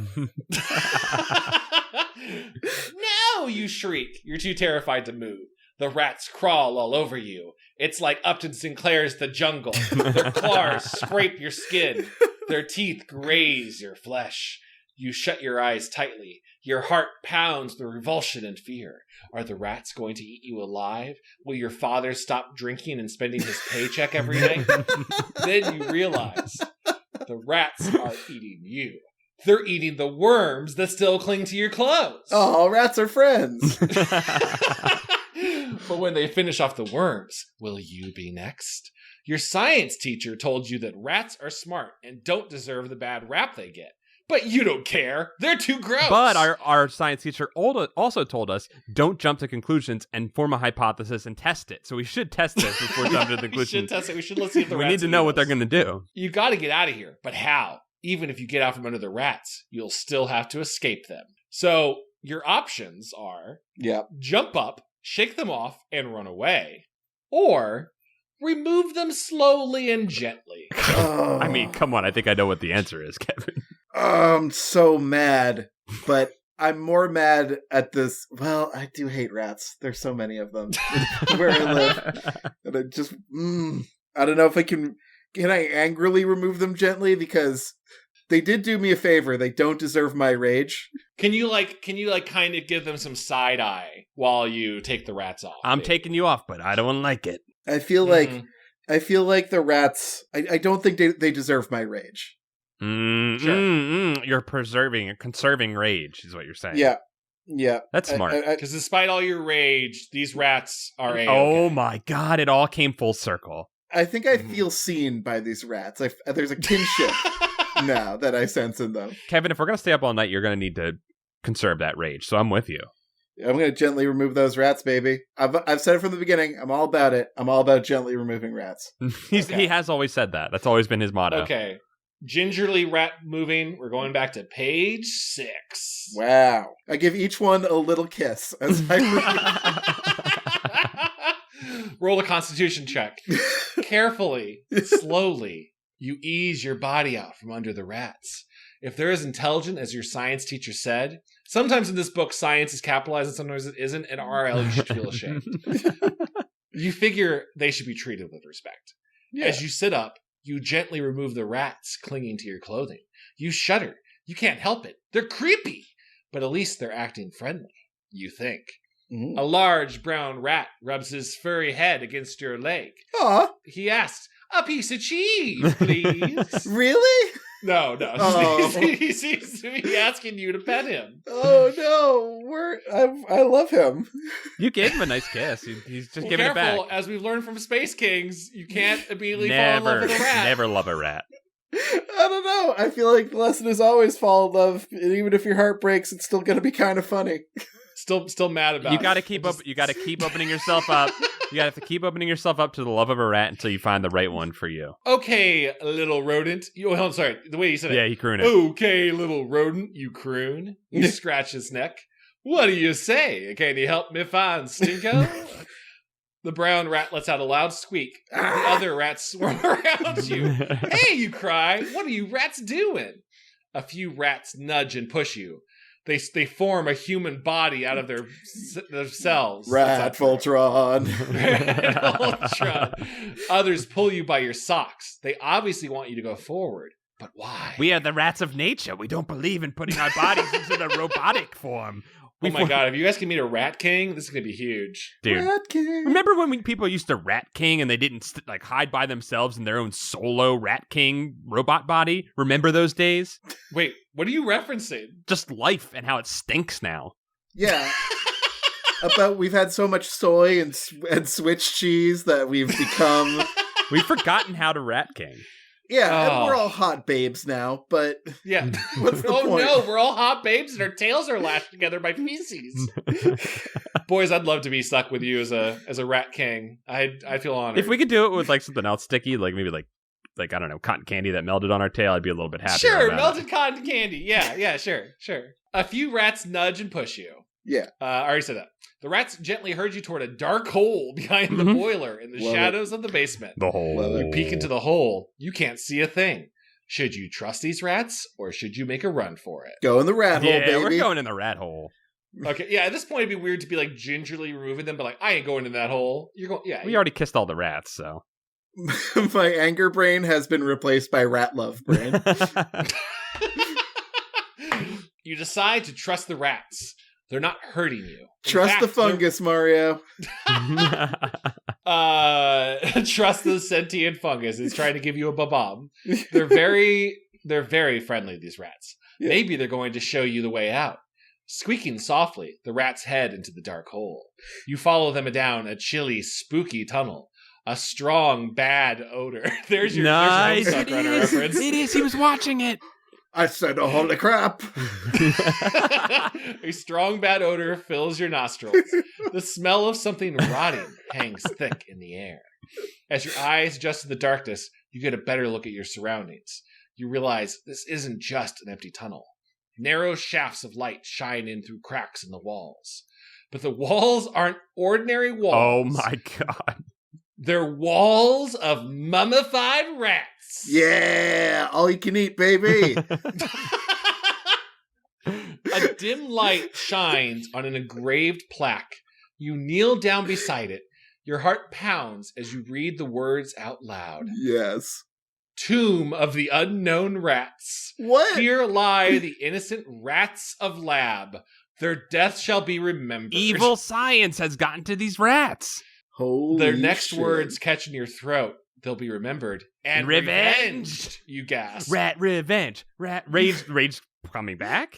No, you shriek. You're too terrified to move. The rats crawl all over you. It's like Upton Sinclair's The Jungle. Their claws scrape your skin. Their teeth graze your flesh. You shut your eyes tightly. Your heart pounds with revulsion and fear. Are the rats going to eat you alive? Will your father stop drinking and spending his paycheck every night? Then you realize the rats are eating you. They're eating the worms that still cling to your clothes. Oh, rats are friends. But when they finish off the worms, will you be next? Your science teacher told you that rats are smart and don't deserve the bad rap they get. But you don't care. They're too gross. But our science teacher also told us, don't jump to conclusions and form a hypothesis and test it. So we should test this before jumping to the conclusions. We should test it. We should let's see if the we rats need to know what they're going to do. You got to get out of here. But how? Even if you get out from under the rats, you'll still have to escape them. So your options are jump up, shake them off, and run away. Or remove them slowly and gently. I mean, come on. I think I know what the answer is, Kevin. I'm so mad, but I'm more mad at this. Well, I do hate rats. There's so many of them where I live. And I just, I don't know if I can I angrily remove them gently? Because they did do me a favor. They don't deserve my rage. Can you kind of give them some side eye while you take the rats off? I'm taking you off, but I don't like it. I feel like the rats, I don't think they deserve my rage. You're conserving rage is what you're saying. Yeah. That's smart. Because despite all your rage, these rats are A-okay. Oh my god, it all came full circle. I think I feel seen by these rats. There's a kinship now that I sense in them. Kevin, if we're going to stay up all night, you're going to need to conserve that rage, so I'm with you. I'm going to gently remove those rats, baby. I've said it from the beginning. I'm all about it. I'm all about gently removing rats. He has always said that. That's always been his motto. Okay. Gingerly rat moving. We're going back to page 6. Wow. I give each one a little kiss as I Roll a constitution check. Carefully, slowly, you ease your body out from under the rats. If they're as intelligent as your science teacher said, sometimes in this book science is capitalized and sometimes it isn't, and RL you should feel ashamed. You figure they should be treated with respect. Yeah. As you sit up, you gently remove the rats clinging to your clothing. You shudder. You can't help it. They're creepy. But at least they're acting friendly, you think. A large brown rat rubs his furry head against your leg. Aw. He asks, "A piece of cheese, please." Really? No. Oh. He seems to be asking you to pet him. Oh, no. I love him. You gave him a nice kiss. He's just giving it back. Careful, as we've learned from Space Kings, you can't immediately fall in love with a rat. Never love a rat. I don't know. I feel like the lesson is always fall in love. And even if your heart breaks, it's still going to be kind of funny. Still mad about it. You got to keep up. You got to keep opening yourself up. You got to keep opening yourself up to the love of a rat until you find the right one for you. Okay, little rodent. I'm sorry. The way you said it. Yeah, you croon it. Okay, little rodent. You croon. You scratch his neck. What do you say? Can you help me find Stinko? The brown rat lets out a loud squeak. The other rats swarm around you. Hey, you cry. What are you rats doing? A few rats nudge and push you. They form a human body out of their cells. Rat Voltron. Others pull you by your socks. They obviously want you to go forward. But why? We are the rats of nature. We don't believe in putting our bodies into the robotic form. Oh my god, if you guys can meet a Rat King, this is going to be huge. Dude, Rat King. remember when people used to Rat King and they didn't hide by themselves in their own solo Rat King robot body? Remember those days? Wait, what are you referencing? Just life and how it stinks now. Yeah. About we've had so much soy and Switch cheese that we've become... We've forgotten how to Rat King. Yeah, and we're all hot babes now, but Yeah. what's the point? No, we're all hot babes and our tails are lashed together by feces. Boys, I'd love to be stuck with you as a Rat King. I feel honored. If we could do it with like something else sticky, like maybe like I don't know, cotton candy that melted on our tail, I'd be a little bit happier. Sure, about melted it. cotton candy. Yeah, sure. A few rats nudge and push you. Yeah. I already said that. The rats gently herd you toward a dark hole behind the boiler in the Love shadows of the basement. The hole. You peek into the hole. You can't see a thing. Should you trust these rats, or should you make a run for it? Go in the rat hole, Yeah, baby. we're going in the rat hole. Okay, yeah, at this point it'd be weird to be like gingerly removing them, but like, I ain't going in that hole. You're going, yeah. We already kissed all the rats, so. My anger brain has been replaced by rat love brain. You decide to trust the rats. They're not hurting you. In Trust fact, the fungus, Mario. Trust the sentient fungus. It's trying to give you a ba-bomb. They're very friendly, these rats. Yeah. Maybe they're going to show you the way out. Squeaking softly, the rats head into the dark hole. You follow them down a chilly, spooky tunnel. A strong, bad odor. There's your Nice. Homestuck It Runner is. reference. It is. He was watching it. I said, oh, holy crap. A strong, bad odor fills your nostrils. The smell of something rotting hangs thick in the air. As your eyes adjust to the darkness, you get a better look at your surroundings. You realize this isn't just an empty tunnel. Narrow shafts of light shine in through cracks in the walls. But the walls aren't ordinary walls. Oh my god. They're walls of mummified rats. Yeah, all you can eat, baby. A dim light shines on an engraved plaque. You kneel down beside it. Your heart pounds as you read the words out loud. Yes. Tomb of the unknown rats. What? Here lie the innocent rats of lab. Their death shall be remembered. Evil science has gotten to these rats. Holy Their next shit. words catch in your throat. They'll be remembered. And revenged, you gasp. Rat revenge. Rat rage coming back.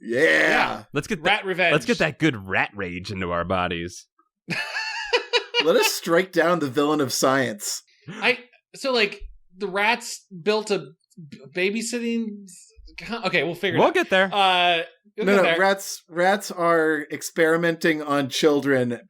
Yeah. Let's get Rat revenge. Let's get that good rat rage into our bodies. Let us strike down the villain of science. So like the rats built a babysitting. Okay, we'll figure it We'll out. get there. You'll No, get no, there. rats are experimenting on children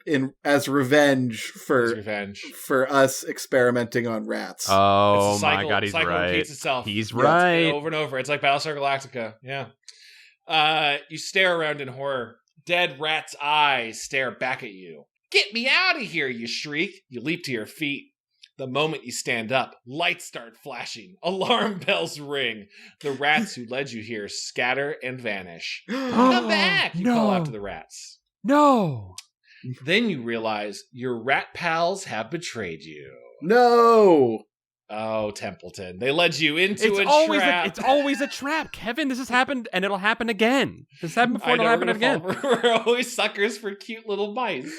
as revenge It's for revenge. us experimenting on rats. Oh It's a cycle, my god, he's cycle right. repeats itself. He's Yeah, right. Over and over. It's like Battlestar Galactica. Yeah. You stare around in horror. Dead rat's eyes stare back at you. Get me out of here, you shriek. You leap to your feet. The moment you stand up, lights start flashing. Alarm bells ring. The rats who led you here scatter and vanish. Come back, you call out to the rats. No. Then you realize your rat pals have betrayed you. No. Oh, Templeton. They led you into It's a always trap. it's always a trap, Kevin. This has happened, and it'll happen again. This happened before, I it'll know, happen we're again. gonna fall- We're always suckers for cute little mice.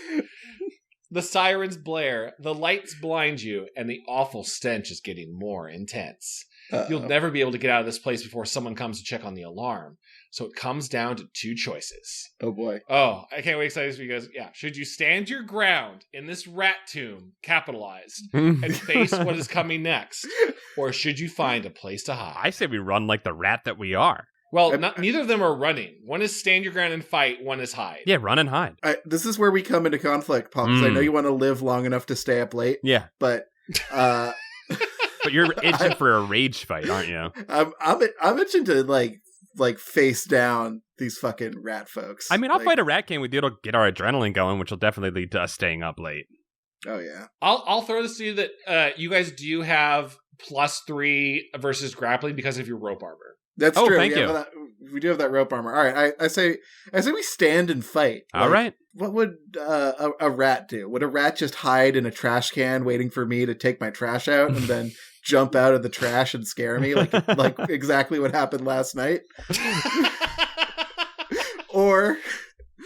The sirens blare, the lights blind you, and the awful stench is getting more intense. Uh-oh. You'll never be able to get out of this place before someone comes to check on the alarm. So it comes down to two choices. Oh boy. Oh, I can't wait to say this because, yeah, should you stand your ground in this rat tomb, capitalized, and face what is coming next? Or should you find a place to hide? I say we run like the rat that we are. Well, neither of them are running. One is stand your ground and fight, one is hide. Yeah, run and hide. This is where we come into conflict, Paul, because I know you want to live long enough to stay up late, Yeah, but but you're itching for a rage fight, aren't you? I'm itching to like face down these fucking rat folks. I mean, I'll Like, fight a rat game with you. It'll get our adrenaline going, which will definitely lead to us staying up late. Oh yeah. I'll throw this to you that you guys do have +3 versus grappling because of your rope armor. That's Oh, true. thank you. We do have that rope armor. All right, I say we stand and fight. All right. What would a rat do? Would a rat just hide in a trash can waiting for me to take my trash out and then jump out of the trash and scare me like exactly what happened last night? Or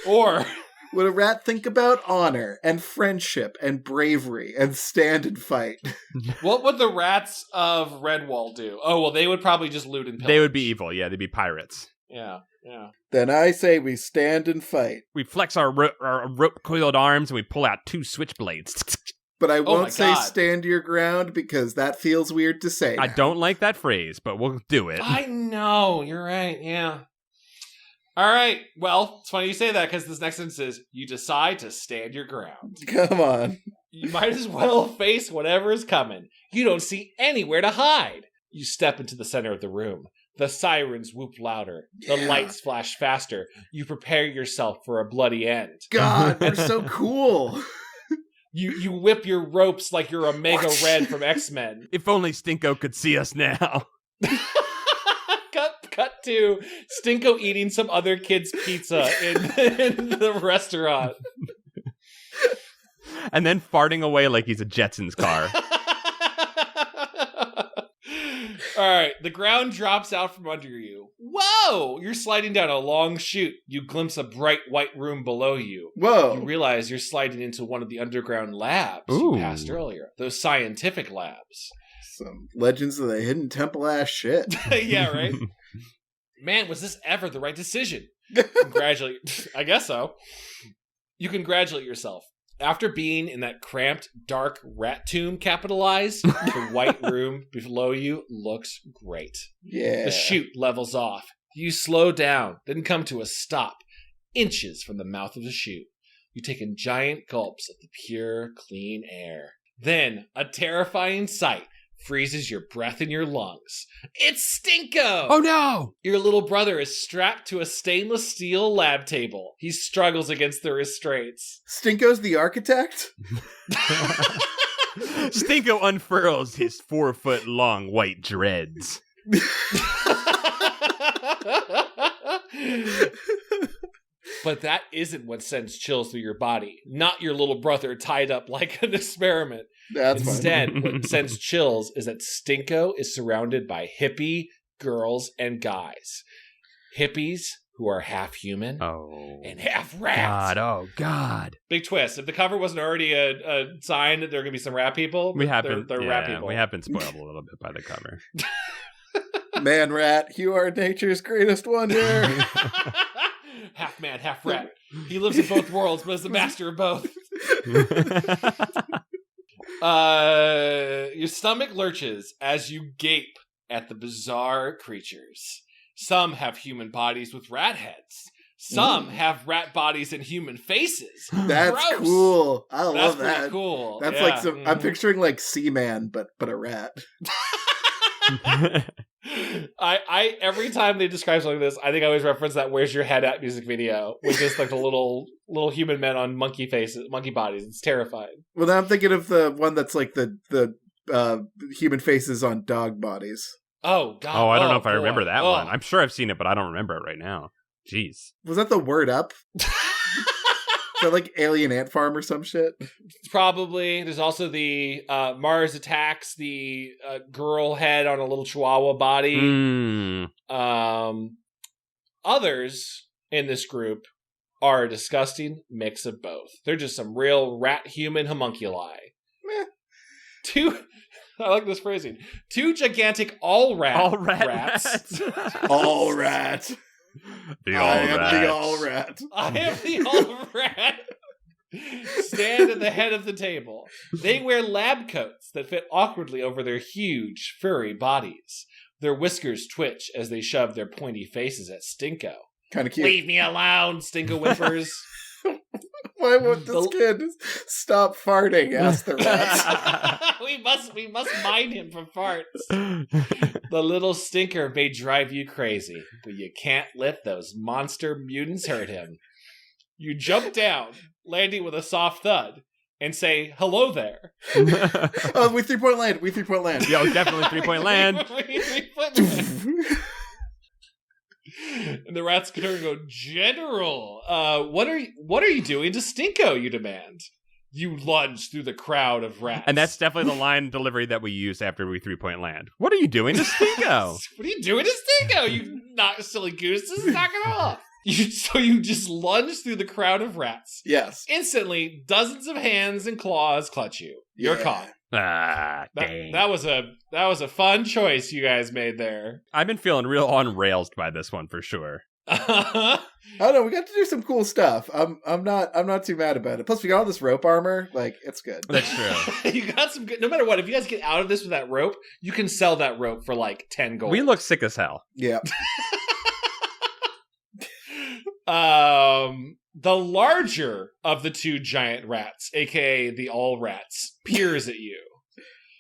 Or would a rat think about honor and friendship and bravery and stand and fight? what would the rats of Redwall do? Oh, well, they would probably just loot and pillage. They would be evil. Yeah, they'd be pirates. Yeah. Then I say we stand and fight. We flex our rope-coiled arms and we pull out 2 switchblades. But I won't say God. stand your ground because that feels weird to say. I don't like that phrase, but we'll do it. I know. You're right. Yeah. All right. Well, it's funny you say that because this next sentence is, you decide to stand your ground. Come on. You might as well face whatever is coming. You don't see anywhere to hide. You step into the center of the room. The sirens whoop louder. The lights flash faster. You prepare yourself for a bloody end. God, we're so cool. You whip your ropes like you're Omega Red from X-Men. If only Stinko could see us now. Cut to Stinko eating some other kid's pizza in the restaurant. And then farting away like he's a Jetsons car. All right, the ground drops out from under you. Whoa! You're sliding down a long chute. You glimpse a bright white room below you. Whoa. You realize you're sliding into one of the underground labs Ooh. you passed earlier. Those scientific labs. Some Legends of the Hidden Temple ass shit. Yeah, right? Man, was this ever the right decision? I guess so. You congratulate yourself. After being in that cramped, dark rat tomb capitalized, the white room below you looks great. Yeah. The chute levels off. You slow down, then come to a stop, inches from the mouth of the chute. You take in giant gulps of the pure, clean air. Then, a terrifying sight freezes your breath in your lungs. It's Stinko! Oh no! Your little brother is strapped to a stainless steel lab table. He struggles against the restraints. Stinko's the architect? Stinko unfurls his 4-foot-long white dreads. But that isn't what sends chills through your body. Not your little brother tied up like an experiment. That's Instead, what sends chills is that Stinko is surrounded by hippie girls and guys. Hippies who are half human and half rat. God. Big twist. If the cover wasn't already a sign that there are going to be some rat people, they're rat people. We have been spoiled a little bit by the cover. Man rat, you are nature's greatest wonder. Half man, half rat. He lives in both worlds, but is the master of both. Your stomach lurches as you gape at the bizarre creatures. Some have human bodies with rat heads. Some have rat bodies and human faces. That's Gross. cool. I love that. That's pretty cool. That's yeah. like some. I'm picturing like Seaman, but a rat. I every time they describe something like this, I think I always reference that "Where's Your Head At" music video, which is like the little human men on monkey faces, monkey bodies. It's terrifying. Well, now I'm thinking of the one that's like the human faces on dog bodies. Oh God! Oh, I don't know if I boy. remember that one. I'm sure I've seen it, but I don't remember it right now. Jeez. Was that the Word Up? Is that like Alien Ant Farm or some shit? Probably. There's also the Mars Attacks, the girl head on a little chihuahua body. Others in this group are a disgusting mix of both. They're just some real rat-human homunculi. I like this phrasing. 2 gigantic all-rat rats. All rat. The I am the all rat. I am the all-rat. Stand at the head of the table. They wear lab coats that fit awkwardly over their huge, furry bodies. Their whiskers twitch as they shove their pointy faces at Stinko. Kind of cute. Leave me alone, Stinko whimpers. Why won't this kid stop farting? Ask the rats. we must mind him from farts. The little stinker may drive you crazy, but you can't let those monster mutants hurt him. You jump down, landing with a soft thud, and say, hello there. Oh, we 3-point land. We 3-point land. Yo, definitely 3-point land. And the rats turn and go, General, what are you doing to Stinko, you demand? You lunge through the crowd of rats. And that's definitely the line delivery that we use after we 3-point land. What are you doing to Stinko? What are you doing to Stinko, you not silly gooses? Knock it off. So you just lunge through the crowd of rats. Yes. Instantly, dozens of hands and claws clutch you. You're caught. Dang. That was a fun choice you guys made there. I've been feeling real on rails by this one for sure. I don't know. We got to do some cool stuff. I'm not too mad about it. Plus, we got all this rope armor. Like, it's good. That's true. You got some good. No matter what, if you guys get out of this with that rope, you can sell that rope for like 10 gold. We look sick as hell. Yeah. The larger of the two giant rats, aka the all rats, peers at you.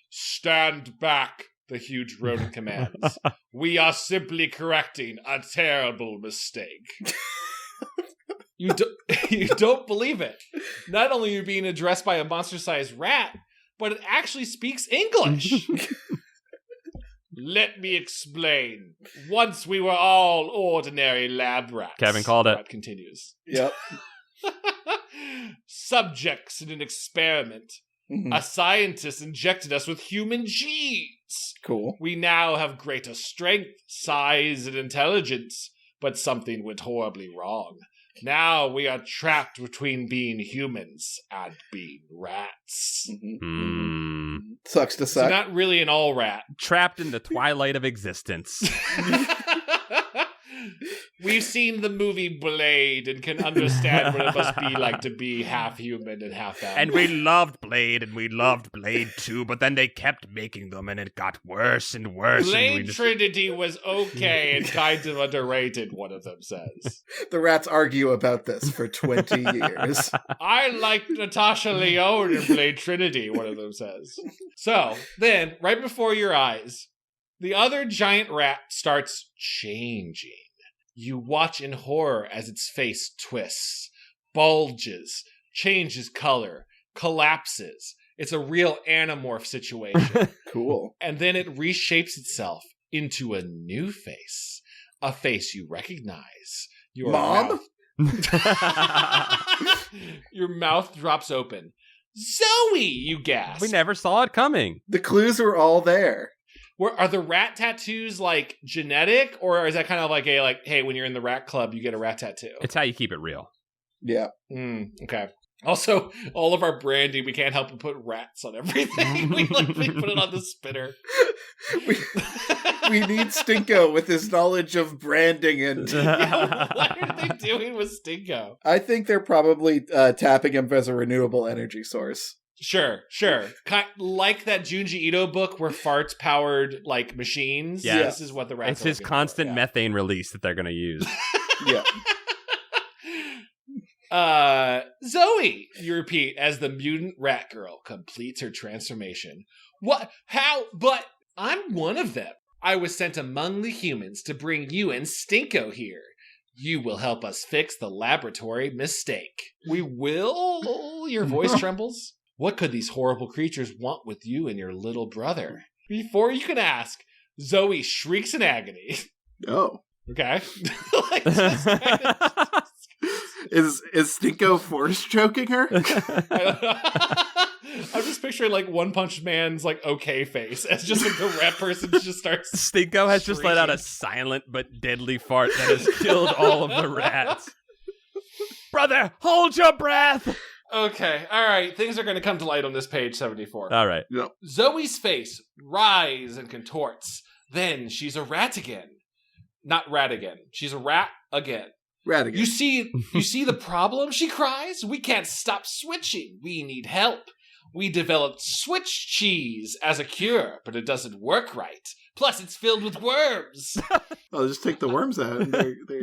Stand back, the huge rodent commands. We are simply correcting a terrible mistake. You don't believe it. Not only are you being addressed by a monster-sized rat, but it actually speaks English. Let me explain. Once we were all ordinary lab rats. Kevin called it. Rat continues. Yep. Subjects in an experiment. Mhm. A scientist injected us with human genes. Cool. We now have greater strength, size, and intelligence, but something went horribly wrong. Now we are trapped between being humans and being rats. Sucks to So suck. not really an all rat. Trapped in the twilight of existence. We've seen the movie Blade and can understand what it must be like to be half human and half animal. And we loved Blade, and we loved Blade too, but then they kept making them, and it got worse and worse. Blade and we just... Trinity was okay and kind of underrated, one of them says. The rats argue about this for 20 years. I liked Natasha Lyonne in Blade Trinity, one of them says. So, then, right before your eyes, the other giant rat starts changing. You watch in horror as its face twists, bulges, changes color, collapses. It's a real Animorph situation. Cool. And then it reshapes itself into a new face. A face you recognize. Your Mom? Your mouth drops open. Zoe, you gasp. We never saw it coming. The clues were all there. Are the rat tattoos like genetic, or is that kind of like hey, when you're in the rat club, you get a rat tattoo? It's how you keep it real. Yeah. Okay. Also, all of our branding, we can't help but put rats on everything. we put it on the spinner. We need Stinko with his knowledge of branding and... Yeah, what are they doing with Stinko? I think they're probably tapping him as a renewable energy source. Sure. Like that Junji Ito book where farts powered like machines. Yeah. This is what the rats It's are his looking constant for, methane release that they're going to use. Yeah. Zoe, you repeat as the mutant rat girl completes her transformation. What? How? But I'm one of them. I was sent among the humans to bring you and Stinko here. You will help us fix the laboratory mistake. We will? Your voice trembles. What could these horrible creatures want with you and your little brother? Before you can ask, Zoe shrieks in agony. Oh. Okay. Is Stinko force choking her? I'm just picturing like One Punch Man's like okay face as just like the rat person just starts. Stinko has just let out a silent but deadly fart that has killed all of the rats. Brother, hold your breath! Okay, all right. Things are going to come to light on this page 74. All right. Yep. Zoe's face writhes and contorts. Then she's a rat again. Not rat again. She's a rat again. Rat again. You see the problem? She cries. We can't stop switching. We need help. We developed switch cheese as a cure, but it doesn't work right. Plus, it's filled with worms. I'll just take the worms out, and there you go.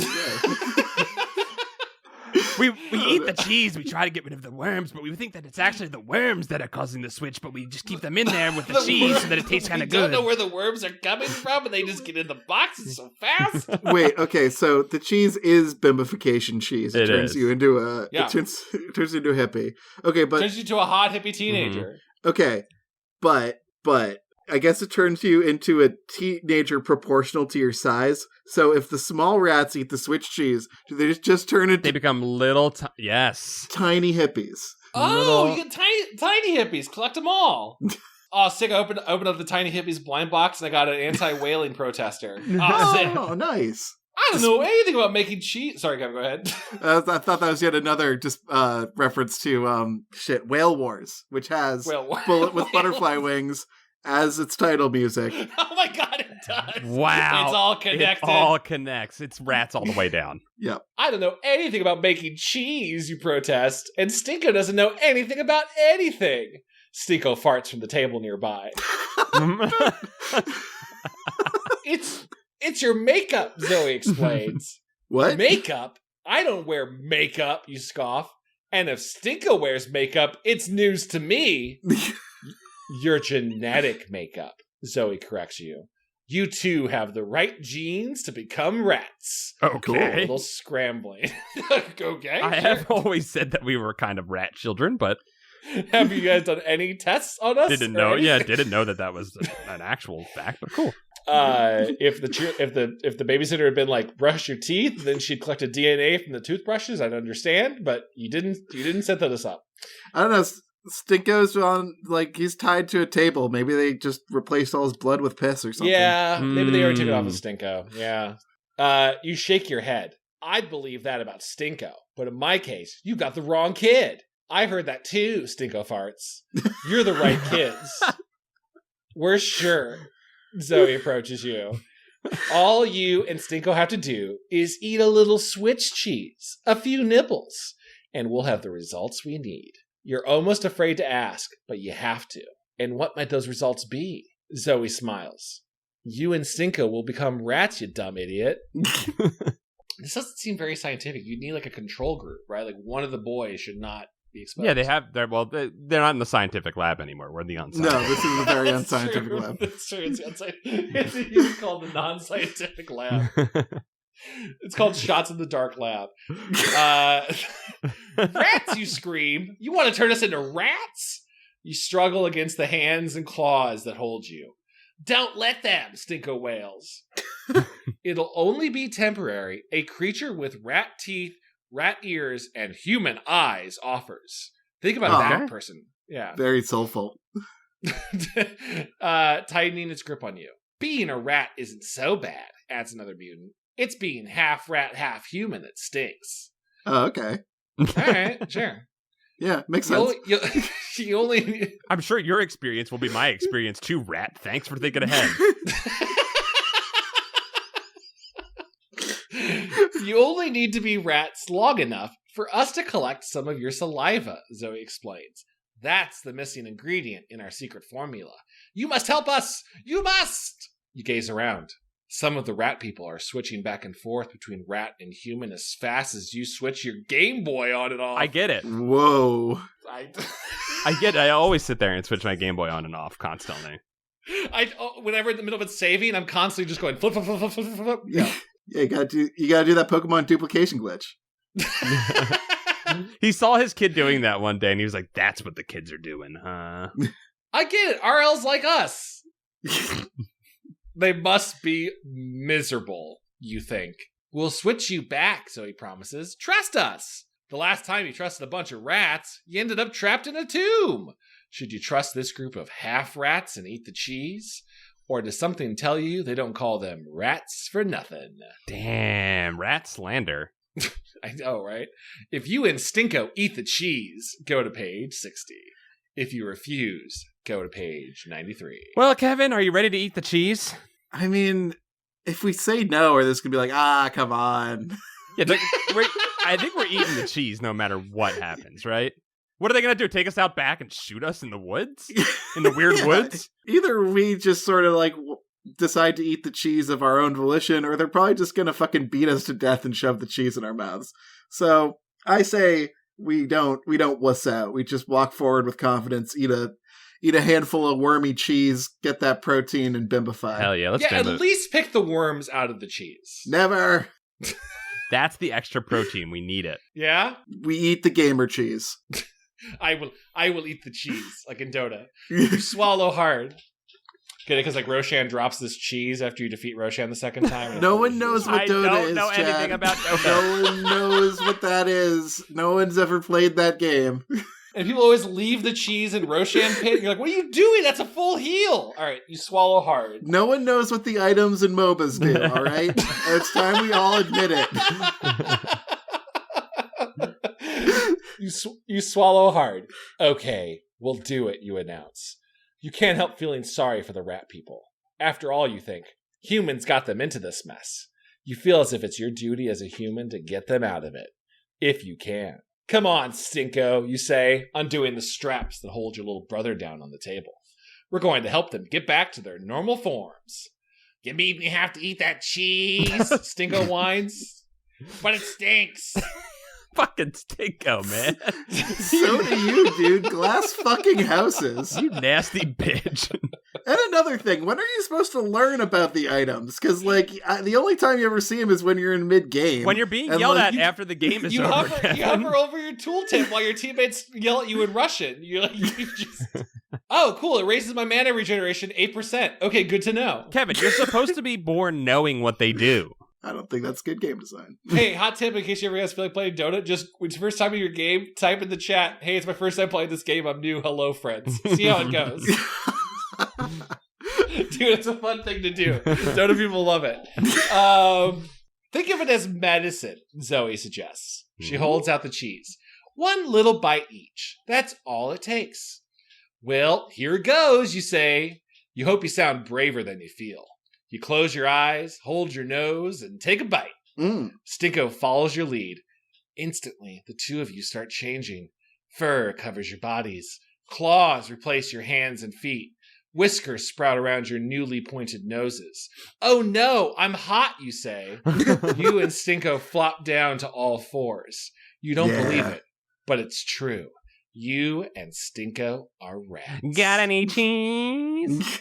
We eat the cheese, we try to get rid of the worms, but we think that it's actually the worms that are causing the switch, but we just keep them in there with the cheese so that it tastes kind of good. We don't know where the worms are coming from, and they just get in the boxes so fast. Wait, okay, so the cheese is bimbification cheese. It turns is. you into a Yeah. it turns you into a hippie. Okay, but Turns you to a hot hippie teenager. okay, but I guess it turns you into a teenager proportional to your size. So if the small rats eat the switch cheese, do they just turn into They become little, yes. tiny hippies? Oh, you get tiny hippies. Collect them all. Oh, sick! I opened up the tiny hippies blind box, and I got an anti-whaling protester. Oh, sick. Oh, nice. I don't know anything about making cheese. Sorry, Kevin, go ahead. I thought that was yet another just reference to Whale Wars, which has Bullet with Butterfly Wings as its title music. Oh my god, it does. Wow. It's all connected. It all connects. It's rats all the way down. Yep. I don't know anything about making cheese, you protest, and Stinko doesn't know anything about anything. Stinko farts from the table nearby. It's your makeup, Zoe explains. What? Makeup? I don't wear makeup, you scoff. And if Stinko wears makeup, it's news to me. Your genetic makeup, Zoe corrects you. You two have the right genes to become rats. Okay. A little scrambling. Okay. I have always said that we were kind of rat children, but have you guys done any tests on us? didn't know that was an actual fact, but cool. If the babysitter had been like, brush your teeth, then she'd collected DNA from the toothbrushes, I'd understand, but you didn't set this up. I don't know. Stinko's on, like, he's tied to a table. Maybe they just replaced all his blood with piss or something. Yeah, maybe they already took it off of Stinko. Yeah. You shake your head. I'd believe that about Stinko, but in my case, you got the wrong kid. I heard that too, Stinko farts. You're the right kids. We're sure. Zoe approaches you. All you and Stinko have to do is eat a little Swiss cheese, a few nibbles, and we'll have the results we need. You're almost afraid to ask, but you have to. And what might those results be? Zoe smiles. You and Stinko will become rats, you dumb idiot. This doesn't seem very scientific. You need like a control group, right? Like one of the boys should not be exposed. Yeah, they're not in the scientific lab anymore. We're in the unscientific. No, this is a very unscientific lab. That's true. It's unscientific. It's called the non-scientific lab. It's called Shots in the Dark Lab. Rats, you scream. You want to turn us into rats? You struggle against the hands and claws that hold you. Don't let them, Stinko wails. It'll only be temporary. A creature with rat teeth, rat ears, and human eyes offers. Think about that person. Yeah. Very soulful. Tightening its grip on you. Being a rat isn't so bad, adds another mutant. It's being half rat, half human that stinks. Oh, okay. All right, sure. Yeah, makes sense. You only I'm sure your experience will be my experience too, rat. Thanks for thinking ahead. You only need to be rats long enough for us to collect some of your saliva, Zoe explains. That's the missing ingredient in our secret formula. You must help us! You must! You gaze around. Some of the rat people are switching back and forth between rat and human as fast as you switch your Game Boy on and off. I get it. Whoa. I get it. I always sit there and switch my Game Boy on and off constantly. Whenever in the middle of it saving, I'm constantly just going flip, flip, flip, flip, flip, flip. Yeah. Yeah, you gotta do that Pokemon duplication glitch. He saw his kid doing that one day and he was like, that's what the kids are doing, huh? I get it. RL's like us. They must be miserable, you think. We'll switch you back, Zoe promises. Trust us. The last time you trusted a bunch of rats, you ended up trapped in a tomb. Should you trust this group of half rats and eat the cheese? Or does something tell you they don't call them rats for nothing? Damn, rat slander. I know, right? If you and Stinko eat the cheese, go to page 60. If you refuse, go to page 93. Well, Kevin, are you ready to eat the cheese? I mean, if we say no, or this could be like, come on. Yeah, I think we're eating the cheese no matter what happens, right? What are they going to do? Take us out back and shoot us in the woods? In the weird woods? Either we just sort of like decide to eat the cheese of our own volition, or they're probably just going to fucking beat us to death and shove the cheese in our mouths. So I say we don't wuss out. We just walk forward with confidence, eat a handful of wormy cheese, get that protein, and bimbify. Hell yeah, let's at least pick the worms out of the cheese. Never. That's the extra protein. We need it. Yeah? We eat the gamer cheese. I will eat the cheese, like in Dota. You swallow hard. Get it? Because like Roshan drops this cheese after you defeat Roshan the second time. No one knows what Dota is, I don't know anything about Dota. No one knows what that is. No one's ever played that game. And people always leave the cheese in Roshan pit. You're like, what are you doing? That's a full heal. All right, you swallow hard. No one knows what the items in MOBAs do, all right? It's time we all admit it. You swallow hard. Okay, we'll do it, you announce. You can't help feeling sorry for the rat people. After all, you think, humans got them into this mess. You feel as if it's your duty as a human to get them out of it. If you can. Come on, Stinko, you say, undoing the straps that hold your little brother down on the table. We're going to help them get back to their normal forms. You made me have to eat that cheese, Stinko whines. But it stinks. Fucking Stinko, man. So do you, dude. Glass fucking houses. You nasty bitch. And another thing, when are you supposed to learn about the items? Because, like, the only time you ever see them is when you're in mid-game. When you're being yelled at after the game is over. You hover over your tooltip while your teammates yell at you in Russian. You're like, oh, cool, it raises my mana regeneration 8%. Okay, good to know. Kevin, you're supposed to be born knowing what they do. I don't think that's good game design. Hey, hot tip in case you ever guys feel like playing Dota, just when it's your first time in your game, type in the chat, hey, it's my first time playing this game, I'm new, hello friends. See how it goes. Dude, it's a fun thing to do. Dota people love it. Think of it as medicine, Zoe suggests. She holds out the cheese. One little bite each. That's all it takes. Well, here goes, you say. You hope you sound braver than you feel. You close your eyes, hold your nose, and take a bite. Stinko follows your lead. Instantly, the two of you start changing. Fur covers your bodies. Claws replace your hands and feet. Whiskers sprout around your newly pointed noses. Oh no, I'm hot, you say. You and Stinko flop down to all fours. You don't believe it, but it's true. You and Stinko are rats. Got any cheese?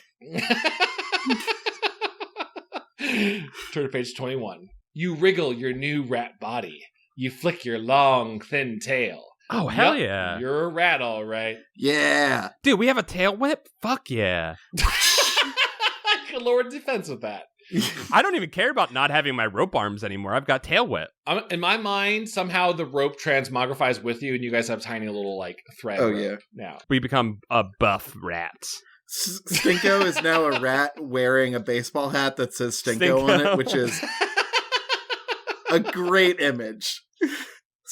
Turn to page 21. You wriggle your new rat body. You flick your long, thin tail. Oh, hell yeah. You're a rat, all right. Yeah. Dude, we have a tail whip? Fuck yeah. I could lower defense with that. I don't even care about not having my rope arms anymore. I've got tail whip. In my mind, somehow the rope transmogrifies with you, and you guys have tiny little, like, thread rope now. We become buff rats. Stinko is now a rat wearing a baseball hat that says Stinko on it, which is a great image.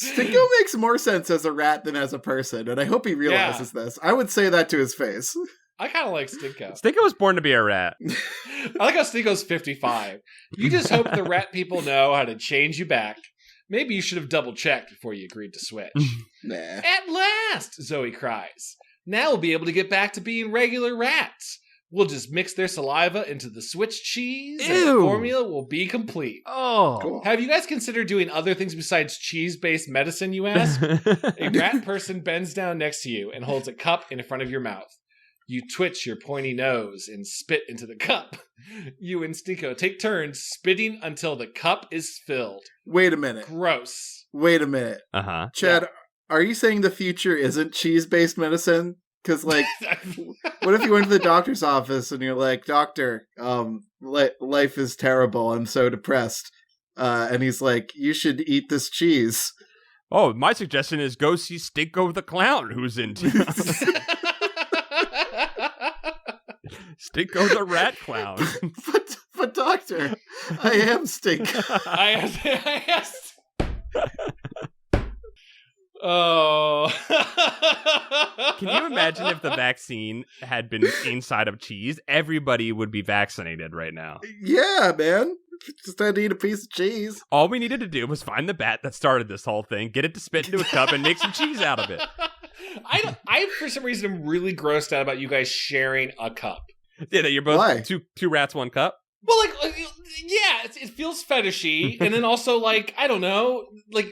Stinko makes more sense as a rat than as a person, and I hope he realizes this. I would say that to his face. I kind of like Stinko. Stinko was born to be a rat. I like how Stinko's 55. You just hope the rat people know how to change you back. Maybe you should have double-checked before you agreed to switch. Nah. At last, Zoe cries. Now we'll be able to get back to being regular rats. We'll just mix their saliva into the switch cheese, and the formula will be complete. Oh. Cool. Have you guys considered doing other things besides cheese-based medicine, you ask? A rat person bends down next to you and holds a cup in front of your mouth. You twitch your pointy nose and spit into the cup. You and Stinko take turns spitting until the cup is filled. Wait a minute. Gross. Wait a minute. Uh-huh. Chad, are you saying the future isn't cheese-based medicine? Because, like, what if you went to the doctor's office and you're like, Doctor, life is terrible. I'm so depressed. And he's like, you should eat this cheese. Oh, my suggestion is go see Stinko the Clown, who's in town. Stinko the Rat Clown. But Doctor, I am Stinko. I asked. Oh. Can you imagine if the vaccine had been inside of cheese? Everybody would be vaccinated right now. Yeah, man. Just had to eat a piece of cheese. All we needed to do was find the bat that started this whole thing, get it to spit into a cup, and make some cheese out of it. I for some reason, am really grossed out about you guys sharing a cup. Yeah, that you're both two rats, one cup? Well, like, yeah, it feels fetishy, and then also, like, I don't know, like,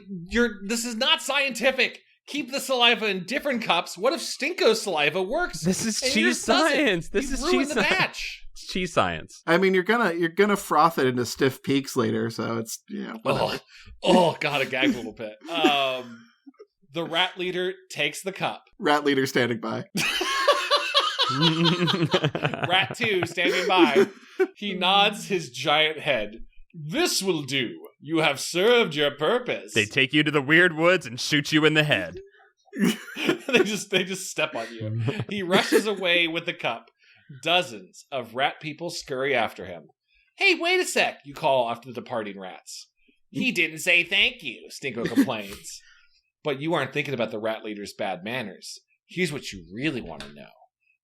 this is not scientific. Keep the saliva in different cups. What if Stinko's saliva works? This is cheese science. This is cheese the match. It's cheese science. I mean, you're gonna froth it into stiff peaks later, so it's whatever. Oh, God, a gag little bit. The rat leader takes the cup. Rat leader standing by. Rat 2 standing by. He nods his giant head. This will do. You have served your purpose. They take you to the weird woods and shoot you in the head. They just step on you. He rushes away with the cup. Dozens of rat people scurry after him. Hey, wait a sec, you call after the departing rats. He didn't say thank you, Stinko complains. But you aren't thinking about the rat leader's bad manners. Here's what you really want to know.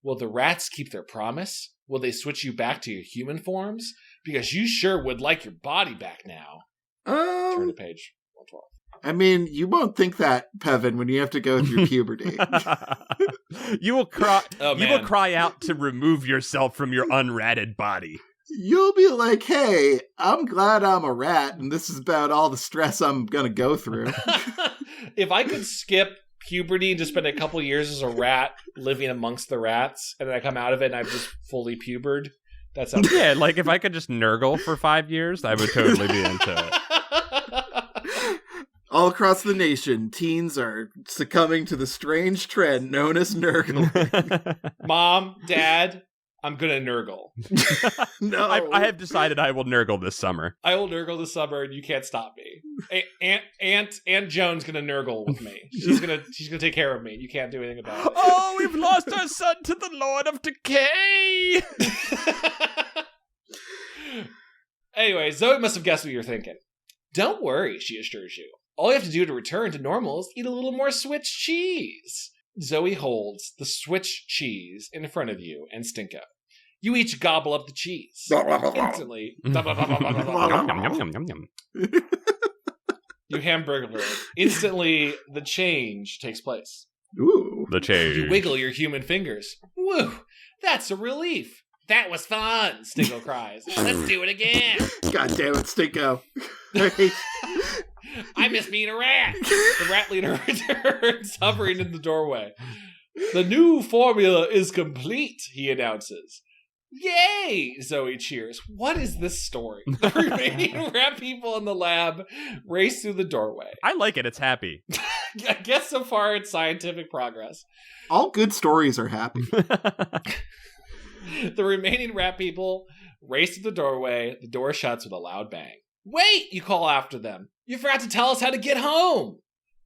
Will the rats keep their promise? Will they switch you back to your human forms? Because you sure would like your body back now. Turn to page 112. I mean, you won't think that, Pevin, when you have to go through puberty. You will cry. You will cry out to remove yourself from your unratted body. You'll be like, hey, I'm glad I'm a rat, and this is about all the stress I'm going to go through. If I could skip puberty and just spend a couple years as a rat living amongst the rats, and then I come out of it and I've just fully pubered, that sounds Yeah, like if I could just nurgle for 5 years, I would totally be into it. All across the nation, teens are succumbing to the strange trend known as nurgling. Mom, Dad, I'm gonna nurgle. No. I have decided I will nurgle this summer. I will nurgle this summer, and you can't stop me. Aunt Joan's gonna nurgle with me. She's gonna take care of me. You can't do anything about it. Oh, we've lost our son to the Lord of Decay. Anyway, Zoe must have guessed what you're thinking. Don't worry, she assures you. All you have to do to return to normal is eat a little more Swiss cheese. Zoe holds the Swiss cheese in front of you and Stinko. You each gobble up the cheese. Instantly, you hamburger. Instantly, the change takes place. Ooh. The change. You wiggle your human fingers. Woo, that's a relief. That was fun, Stinko cries. Let's do it again. God damn it, Stinko. I miss being a rat. The rat leader returns, hovering in the doorway. The new formula is complete, he announces. Yay! Zoe cheers. What is this story? The remaining rat people in the lab race through the doorway. I like it. It's happy. I guess so far it's scientific progress. All good stories are happy. The remaining rat people race to the doorway. The door shuts with a loud bang. Wait, you call after them. You forgot to tell us how to get home.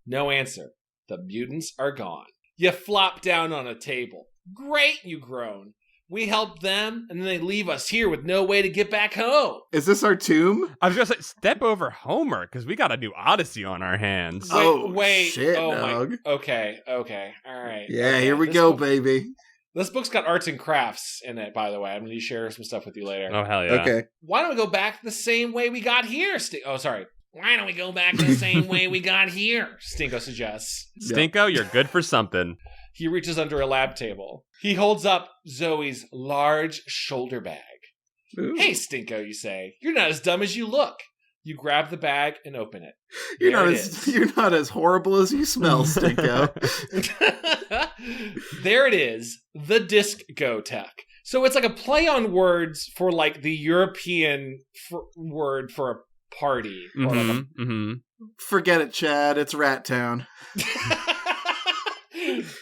No answer. The mutants are gone. You flop down on a table. Great, you groan. We help them, and then they leave us here with no way to get back home. Is this our tomb? I was going to say, step over Homer, because we got a new Odyssey on our hands. Wait. Shit, oh dog. my. Okay. All right. Yeah, okay. here we go, baby. This book's got arts and crafts in it, by the way. I'm going to share some stuff with you later. Oh, hell yeah. Okay. Why don't we go back the same way we got here? Why don't we go back the same way we got here? Stinko suggests. Stinko, you're good for something. He reaches under a lab table. He holds up Zoe's large shoulder bag. Ooh. Hey, Stinko, you say. You're not as dumb as you look. You grab the bag and open it. You're not as horrible as you smell, Stinko. There it is, the Disc Go Tech. So it's like a play on words for like the European word for a party. Forget it, Chad. It's Rat Town.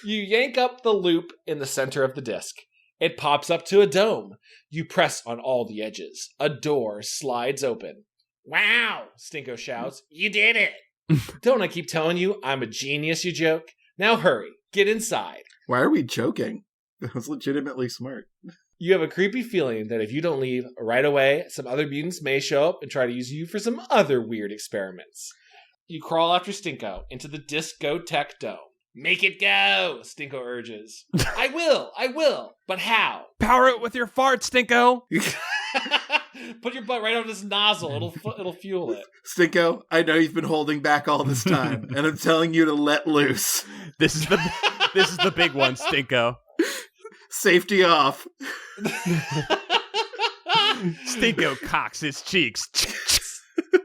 You yank up the loop in the center of the disc. It pops up to a dome. You press on all the edges. A door slides open. Wow, Stinko shouts. You did it. Don't I keep telling you I'm a genius, you joke? Now hurry, get inside. Why are we joking? That was legitimately smart. You have a creepy feeling that if you don't leave right away, some other mutants may show up and try to use you for some other weird experiments. You crawl after Stinko into the Disc Go Tech dome. Make it go, Stinko urges. I will, but how? Power it with your fart, Stinko. Put your butt right on this nozzle. It'll fuel it. Stinko, I know you've been holding back all this time, and I'm telling you to let loose. This is the big one, Stinko. Safety off. Stinko cocks his cheeks.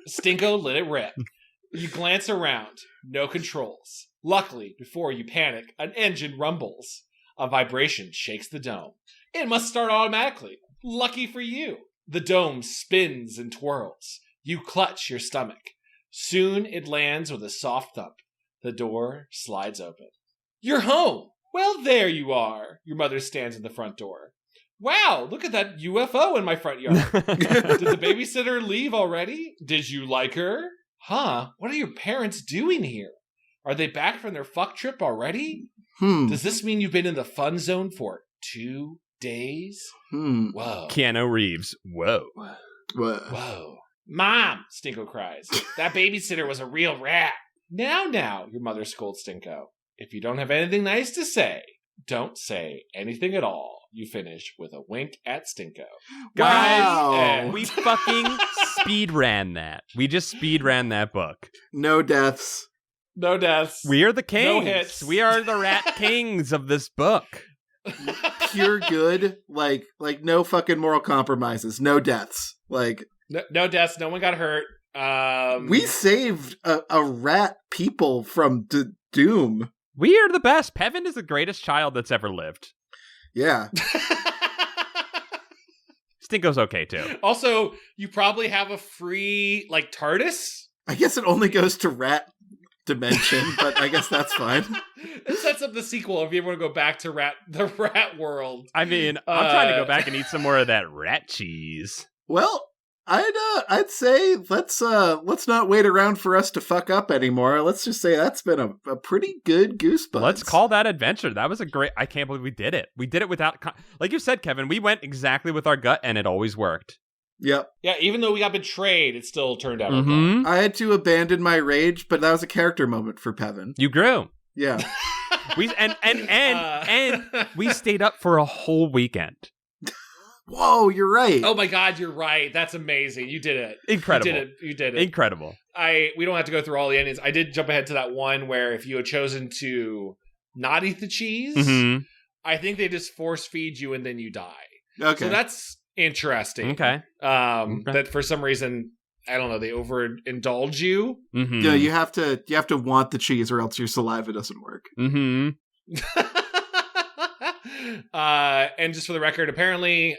Stinko let it rip. You glance around. No controls. Luckily, before you panic, an engine rumbles. A vibration shakes the dome. It must start automatically. Lucky for you. The dome spins and twirls. You clutch your stomach. Soon it lands with a soft thump. The door slides open. You're home! Well, there you are. Your mother stands in the front door. Wow, look at that UFO in my front yard. Did the babysitter leave already? Did you like her? Huh, what are your parents doing here? Are they back from their fuck trip already? Hmm. Does this mean you've been in the fun zone for 2 days? Hmm. Whoa. Keanu Reeves. Whoa. Whoa. Mom, Stinko cries. That babysitter was a real rat. Now, your mother scolds Stinko. If you don't have anything nice to say, don't say anything at all. You finish with a wink at Stinko. Wow. We fucking speed ran that. We just speed ran that book. No deaths. No deaths. We are the kings. No hits. We are the rat kings of this book. Pure good. Like no fucking moral compromises. No deaths. Like No deaths. No one got hurt. we saved a rat people from doom. We are the best. Pevin is the greatest child that's ever lived. Yeah. Stinko's okay too. Also, you probably have a free TARDIS. I guess it only goes to rat dimension, but I guess that's fine. It sets up the sequel if you ever want to go back to the rat world. I mean, I'm trying to go back and eat some more of that rat cheese. Well, I'd say let's not wait around for us to fuck up anymore. Let's just say that's been a pretty good Goosebumps. Let's call that adventure. That was a great. I can't believe we did it. We did it without, like you said, Kevin. We went exactly with our gut, and it always worked. Yep. Yeah, even though we got betrayed, it still turned out Mm-hmm. okay. I had to abandon my rage, but that was a character moment for Pevin. You grew. Yeah. We and we stayed up for a whole weekend. Whoa, you're right. Oh my God, you're right. That's amazing. You did it. Incredible. You did it. Incredible. We don't have to go through all the endings. I did jump ahead to that one where if you had chosen to not eat the cheese, Mm-hmm. I think they just force feed you and then you die. Okay. So that's interesting. Okay. That for some reason, I don't know, they overindulge you. Mm-hmm. Yeah, you have to want the cheese or else your saliva doesn't work. Mm-hmm. And just for the record, apparently,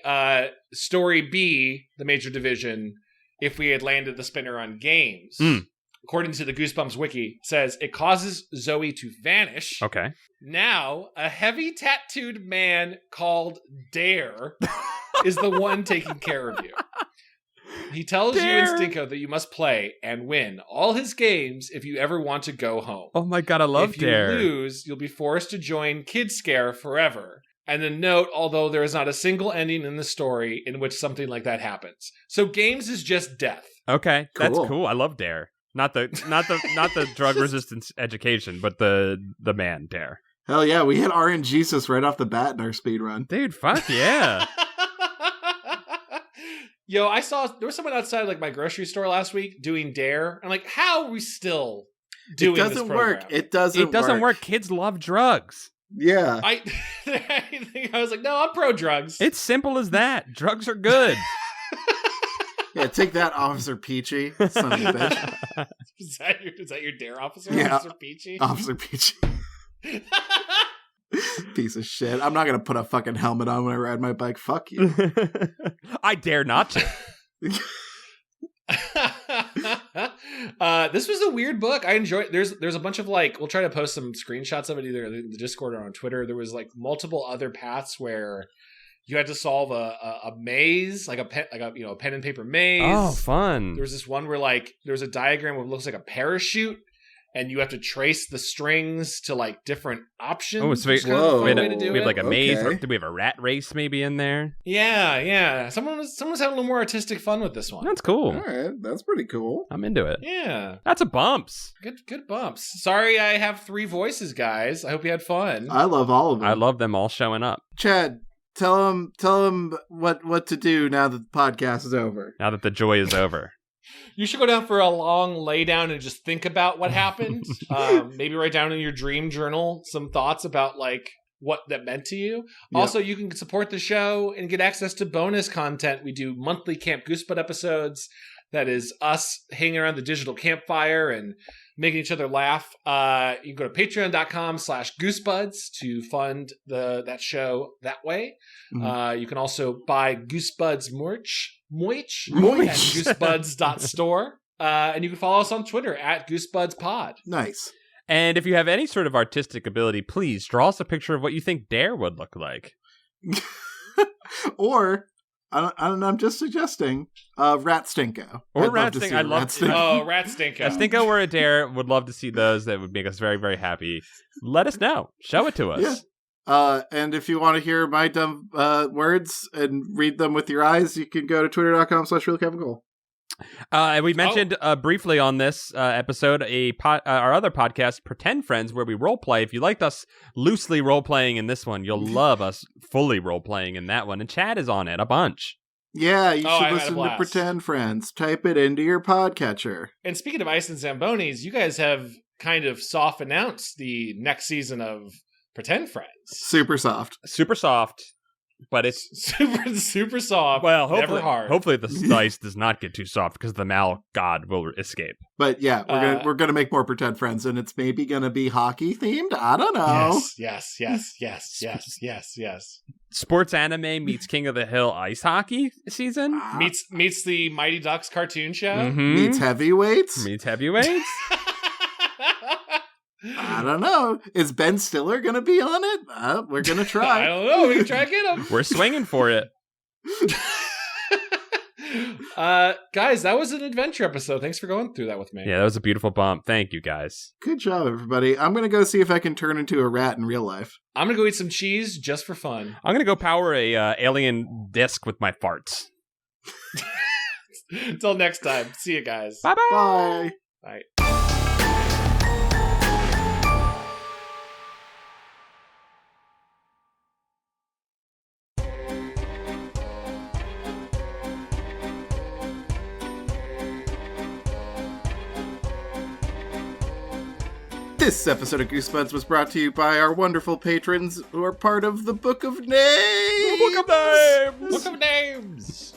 Story B, the major division, if we had landed the spinner on games, according to the Goosebumps wiki, says it causes Zoe to vanish. Okay. Now, a heavy tattooed man called Dare is the one taking care of you. He tells Dare. you in Stinko that you must play and win all his games if you ever want to go home. Oh my God, I love If you Dare. lose, you'll be forced to join KidScare forever. And then note, although there is not a single ending in the story in which something like that happens. So games is just death. Okay, that's Cool. cool. I love Dare. Not the drug resistance education, but the man Dare. Hell yeah, we hit RNGesus right off the bat in our speed run. Dude, fuck yeah. Yo, I saw there was someone outside my grocery store last week doing Dare. I'm like, how are we still doing It doesn't this program? work. It doesn't work. Kids love drugs. Yeah. I was like, no, I'm pro drugs. It's simple as that. Drugs are good. Yeah, take that, Officer Peachy. Son of a bitch. Is that your Dare officer, Yeah. Officer Peachy? Officer Peachy. Piece of shit. I'm not going to put a fucking helmet on when I ride my bike. Fuck you. I dare not to. This was a weird book. I enjoyed. There's a bunch of we'll try to post some screenshots of it either in the Discord or on Twitter. There was multiple other paths where you had to solve a maze, a pen and paper maze. Oh, fun. There was this one where there's a diagram where it looks like a parachute, and you have to trace the strings to different options. Oh, so which is kind of a fun way to do we have it. a maze. Okay. Do we have a rat race maybe in there? Yeah. Someone's having a little more artistic fun with this one. That's cool. All right, that's pretty cool. I'm into it. Yeah. That's a bumps. Good bumps. Sorry I have 3 voices, guys. I hope you had fun. I love all of them. I love them all showing up. Chad, tell him what to do now that the podcast is over. Now that the joy is over. You should go down for a long lay down and just think about what happened. Maybe write down in your dream journal some thoughts about what that meant to you. Yep. Also, you can support the show and get access to bonus content. We do monthly Camp Goosebud episodes. That is us hanging around the digital campfire and making each other laugh. You can go to patreon.com/goosebuds to fund that show that way. Mhm. You can also buy Goosebuds merch Moich. at goosebuds.store. And you can follow us on Twitter at goosebudspod. Nice. And if you have any sort of artistic ability, please draw us a picture of what you think Dare would look like. Or I'm just suggesting Rat Stinko. Or I'd Rat love to Stinko. see I love Rat Stinko. Oh, Rat Stinko. A Stinko or a Dare, would love to see those. That would make us very, very happy. Let us know. Show it to us. Yeah. And if you want to hear my dumb words and read them with your eyes, you can go to twitter.com/realchemical. And we mentioned briefly on this episode our other podcast, Pretend Friends, where we role play. If you liked us loosely role playing in this one, you'll love us fully role playing in that one. And Chad is on it a bunch. Yeah, you should listen to Pretend Friends. Type it into your podcatcher. And speaking of Ice and Zambonis, you guys have kind of soft announced the next season of Pretend Friends. Super soft. Super soft. But it's super soft. Well, never hard. Hopefully the ice does not get too soft because the Mal God will escape. But yeah, we're gonna make more Pretend Friends, and it's maybe gonna be hockey themed. I don't know. Yes. Sports anime meets King of the Hill ice hockey season. Meets the Mighty Ducks cartoon show. Mm-hmm. Meets heavyweights. I don't know. Is Ben Stiller going to be on it? We're going to try. I don't know. We can try to get him. We're swinging for it. Guys, that was an adventure episode. Thanks for going through that with me. Yeah, that was a beautiful bump. Thank you, guys. Good job, everybody. I'm going to go see if I can turn into a rat in real life. I'm going to go eat some cheese just for fun. I'm going to go power a alien disc with my farts. Until next time. See you guys. Bye-bye. Bye. This episode of Goosebuds was brought to you by our wonderful patrons who are part of the Book of Names. Book of Names.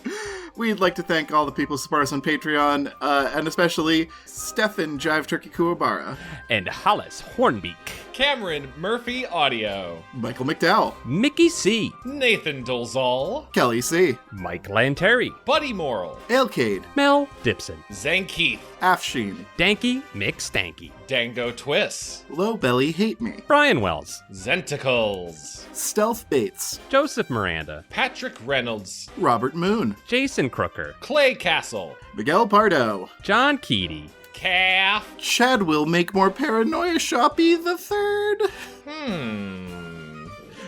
We'd like to thank all the people who support us on Patreon, and especially Stefan Jive Turkey Kuwabara, and Hollis Hornbeak, Cameron Murphy Audio, Michael McDowell, Mickey C, Nathan Dolzal, Kelly C, Mike Lanteri, Buddy Morrill, Ailcade, Mel Dipson, Zankeith, Afsheen, Danky McStanky, Dango Twists, Low Belly Hate Me, Brian Wells, Zenticles, Stealth Bates, Joseph Miranda, Patrick Reynolds, Robert Moon, Jason Crooker, Clay Castle, Miguel Pardo, John Keaty, Calf, Chad will make more paranoia shoppy the third,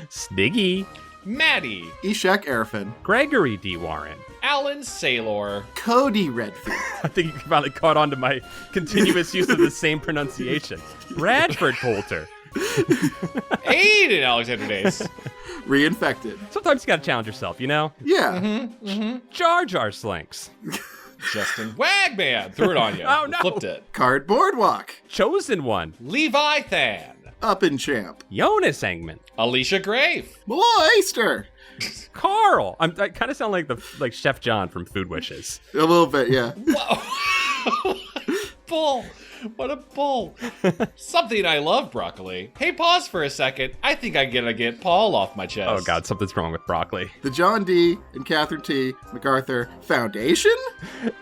Sniggy, Maddie, Ishak Erfin, Gregory D. Warren, Alan Saylor, Cody Redfield. I think you finally caught on to my continuous use of the same pronunciation. Bradford Coulter. Aiden Alexander Days, Reinfected. Sometimes you gotta challenge yourself, you know? Yeah. Jar Jar Slinks. Justin Wagman, threw it on you. Oh, no. Flipped it. Cardboard Walk. Chosen One. Leviathan, Up and Champ. Jonas Engman. Alicia Grave, Malloy Easter. Carl. I kind of sound like Chef John from Food Wishes. A little bit, yeah. Whoa. Bull. What a bull. Something I love, broccoli. Hey, pause for a second. I think I'm gonna get Paul off my chest. Oh God, something's wrong with broccoli. The John D. and Catherine T. MacArthur Foundation?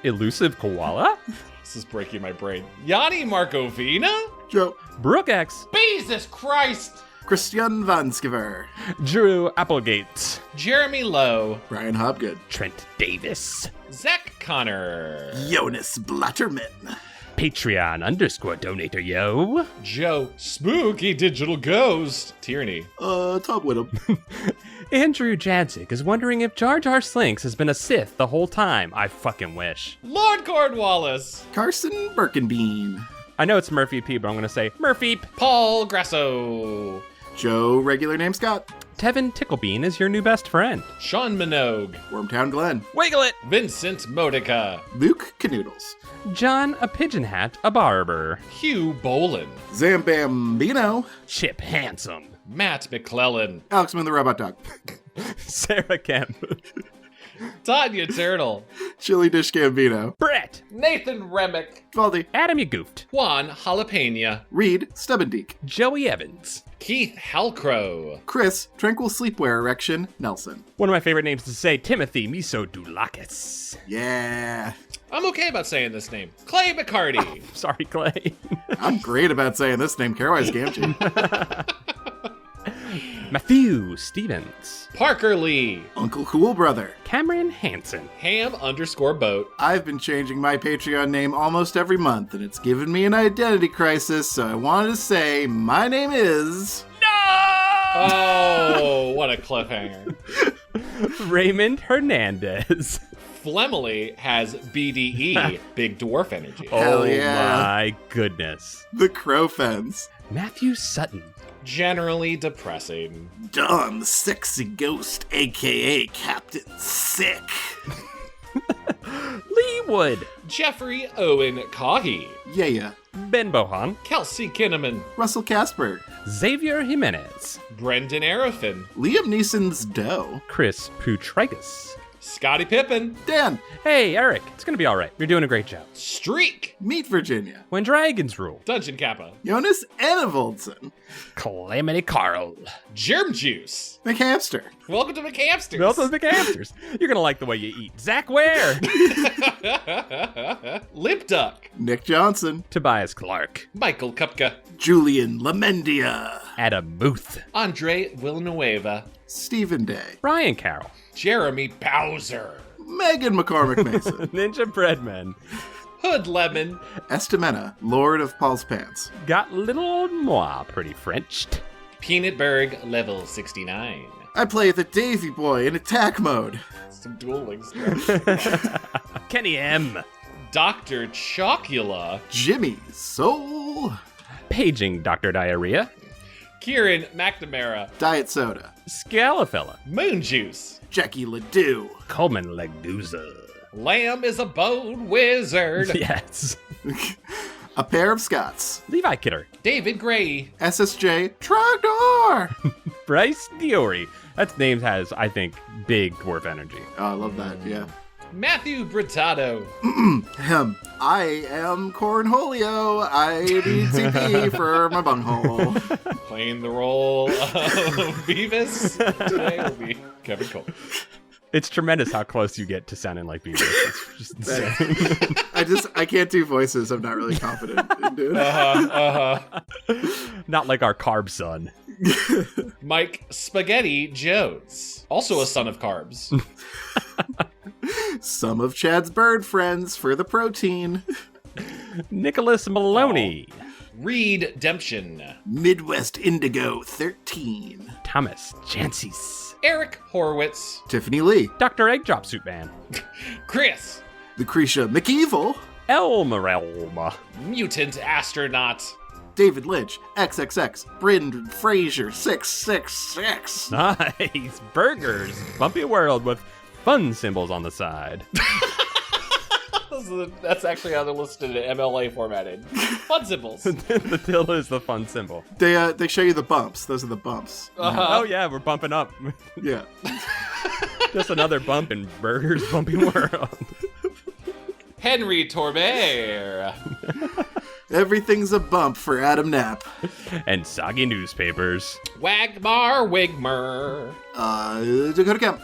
Elusive Koala. This is breaking my brain. Yanni Markovina? Joe. Brooke X. Jesus Christ! Christian Vanskiver. Drew Applegate. Jeremy Lowe. Brian Hobgood. Trent Davis. Zach Connor. Jonas Blatterman. Patreon _donator, yo. Joe Spooky Digital Ghost. Tierney. Tom Whittam. Andrew Jadzik is wondering if Jar Jar Slinks has been a Sith the whole time. I fucking wish. Lord Cornwallis. Carson Birkenbean. I know it's Murphy P, but I'm gonna say Murphy. Paul Grasso. Joe Regular Name Scott. Tevin Ticklebean is your new best friend. Sean Minogue. Wormtown Glen. Wiggle it. Vincent Modica. Luke Canoodles. John a Pigeon Hat, a barber. Hugh Bolin. Zambambino. Chip Handsome. Matt McClellan. Alex Moon the Robot Dog. Sarah Kemp. Tanya Turtle. Chili Dish Gambino. Brett. Nathan Remick. Valdi. Adam, you goofed. Juan Jalapena. Reed Stubbendeek. Joey Evans. Keith Halcrow. Chris Tranquil Sleepwear Erection Nelson. One of my favorite names to say, Timothy Miso Dulakis. Yeah. I'm okay about saying this name. Clay McCarty. Sorry, Clay. I'm great about saying this name. Caraway's Gamgee. Matthew Stevens. Parker Lee. Uncle Cool Brother. Cameron Hansen. Ham_boat. I've been changing my Patreon name almost every month, and it's given me an identity crisis, so I wanted to say my name is... Oh, what a cliffhanger. Raymond Hernandez. Flemily has BDE, Big Dwarf Energy. Hell Oh yeah. my goodness. The Crow Fence. Matthew Sutton. Generally depressing. Dumb, sexy ghost, a.k.a. Captain Sick. Lee Wood. Jeffrey Owen Cahy. Yeah. Ben Bohan. Kelsey Kinnaman. Russell Casper. Xavier Jimenez. Brendan Arafin. Liam Neeson's Doe. Chris Putraitis. Scottie Pippen. Dan. Hey, Eric. It's gonna be all right. You're doing a great job. Streak. Meet Virginia. When Dragons Rule. Dungeon Kappa. Jonas Enevoldsen. Calamity Carl. Germ Juice. McHamster. Welcome to McHamsters. Welcome to McHamsters. You're gonna like the way you eat. Zach Ware. Lip Duck. Nick Johnson. Tobias Clark. Michael Kupka. Julian Lamendia. Adam Booth. Andre Villanueva. Stephen Day. Ryan Carroll. Jeremy Bowser. Megan McCormick Mason. Ninja Breadman. Hood Lemon. Estimena, Lord of Paul's Pants. Got little old moi pretty Frenched. Peanutberg level 69. I play the Davy Boy in attack mode. Some dueling stuff. Kenny M. Dr. Chocula. Jimmy Soul. Paging Dr. Diarrhea. Kieran McNamara. Diet Soda. Scalafella. Moon Juice. Jackie Ledoux. Coleman Leguza. Lamb is a bone wizard. Yes. A pair of Scots. Levi Kidder. David Gray. SSJ Trogdor. Bryce Diori. That name has, I think, big dwarf energy. Oh, I love that, yeah. Matthew Brittato. I am Cornholio. I need CP for my bunghole. Playing the role of Beavis today will be Kevin Cole. It's tremendous how close you get to sounding like Beavis. It's just insane. I can't do voices. I'm not really confident in doing. Not like our carb son. Mike Spaghetti Jones. Also a son of carbs. Some of Chad's bird friends for the protein. Nicholas Maloney. Reed Demption. Midwest Indigo 13. Thomas Jancis. Eric Horowitz. Tiffany Lee. Dr. Egg Drop Suit Man. Chris. Lucretia McEvil. Elmerelma. Mutant Astronaut. David Lynch. XXX. Brendan Fraser 666. Nice. Burgers. Bumpy World with fun symbols on the side. That's actually how they're listed in MLA formatted. Fun symbols. The tilde is the fun symbol. They show you the bumps. Those are the bumps. Oh yeah, we're bumping up. Yeah. Just another bump in Burgers Bumpy World. Henry Torbert. Everything's a bump for Adam Knapp. And soggy newspapers. Wagmar Wigmer. Dakota Kemp.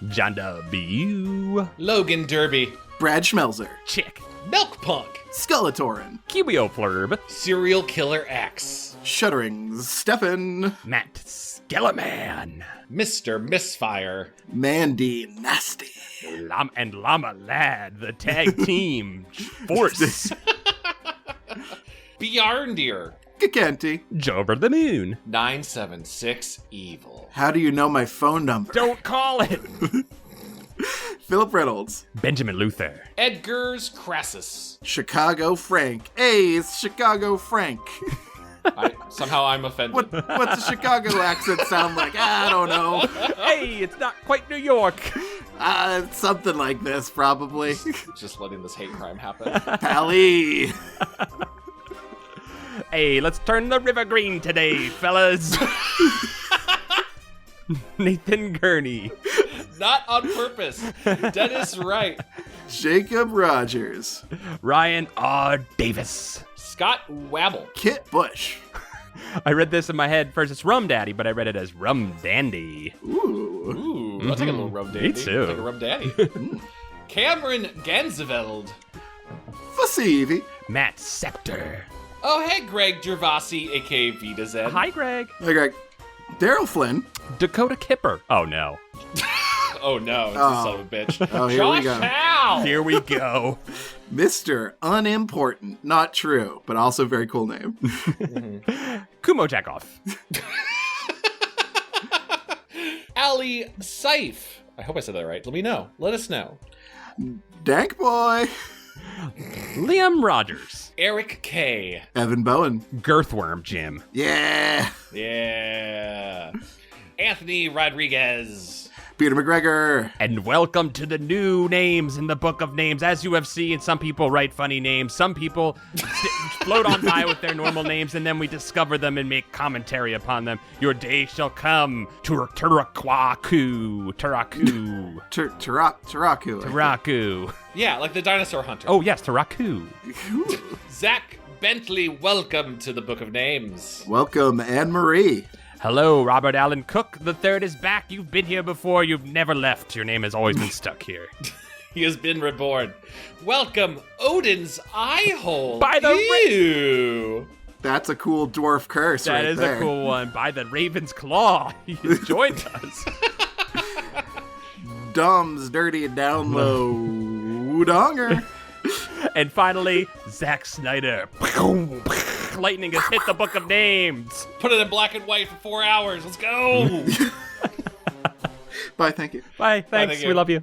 John W. Logan Derby. Brad Schmelzer. Chick. Milk Punk. Skullatorin. Kiwio Flurb. Serial Killer X. Shuddering Stefan. Matt Skeleman. Mr. Misfire. Mandy Nasty. And Llama Lad, the tag team force. Bjarndir. Kakanti. Jover the Moon. 976 Evil. How do you know my phone number? Don't call it. Philip Reynolds. Benjamin Luther. Edgar's Crassus. Chicago Frank. Hey, it's Chicago Frank. Somehow I'm offended. What's a Chicago accent sound like? I don't know. Hey, it's not quite New York. Something like this, probably. Just letting this hate crime happen. Pally. Hey, let's turn the river green today, fellas. Nathan Gurney. Not on purpose. Dennis Wright. Jacob Rogers. Ryan R. Davis. Scott Wabble. Kit Bush. I read this in my head first. It's Rum Daddy, but I read it as Rum Dandy. Ooh. I'll take a little Rum Dandy. Me too. I'll take a Rum Daddy. Cameron Ganseveld. Fasivi. Matt Scepter. Oh, hey, Greg Gervasi, a.k.a. Vita Zen. Hi, Greg. Hey, Greg. Daryl Flynn. Dakota Kipper. Oh, no. Oh, no. It's a son of a bitch. Oh, here we go. Howe! Here we go. Mr. Unimportant. Not true, but also very cool name. Kumo Jackoff. Ali Seif. I hope I said that right. Let me know. Let us know. Dank Boy. Liam Rogers. Eric K. Evan Bowen. Girthworm Jim. Yeah. Yeah. Anthony Rodriguez. Peter McGregor. And welcome to the new names in the Book of Names. As you have seen, some people write funny names. Some people float on by with their normal names, and then we discover them and make commentary upon them. Your day shall come. Turaku. Turaku. Yeah, like the dinosaur hunter. Oh, yes, Turaku. Zach Bentley, welcome to the Book of Names. Welcome, Anne-Marie. Hello, Robert Allen Cook. The third is back. You've been here before. You've never left. Your name has always been stuck here. He has been reborn. Welcome, Odin's Eyehole. By the Ew. That's a cool dwarf curse That right is there. a cool one. By the Raven's Claw. He has joined us. Dom's dirty and down low. Donger. And finally, Zack Snyder. Lightning has hit the Book of Names. Put it in black and white for 4 hours. Let's go. Bye, thank you. Bye, thanks. thank you. We love you.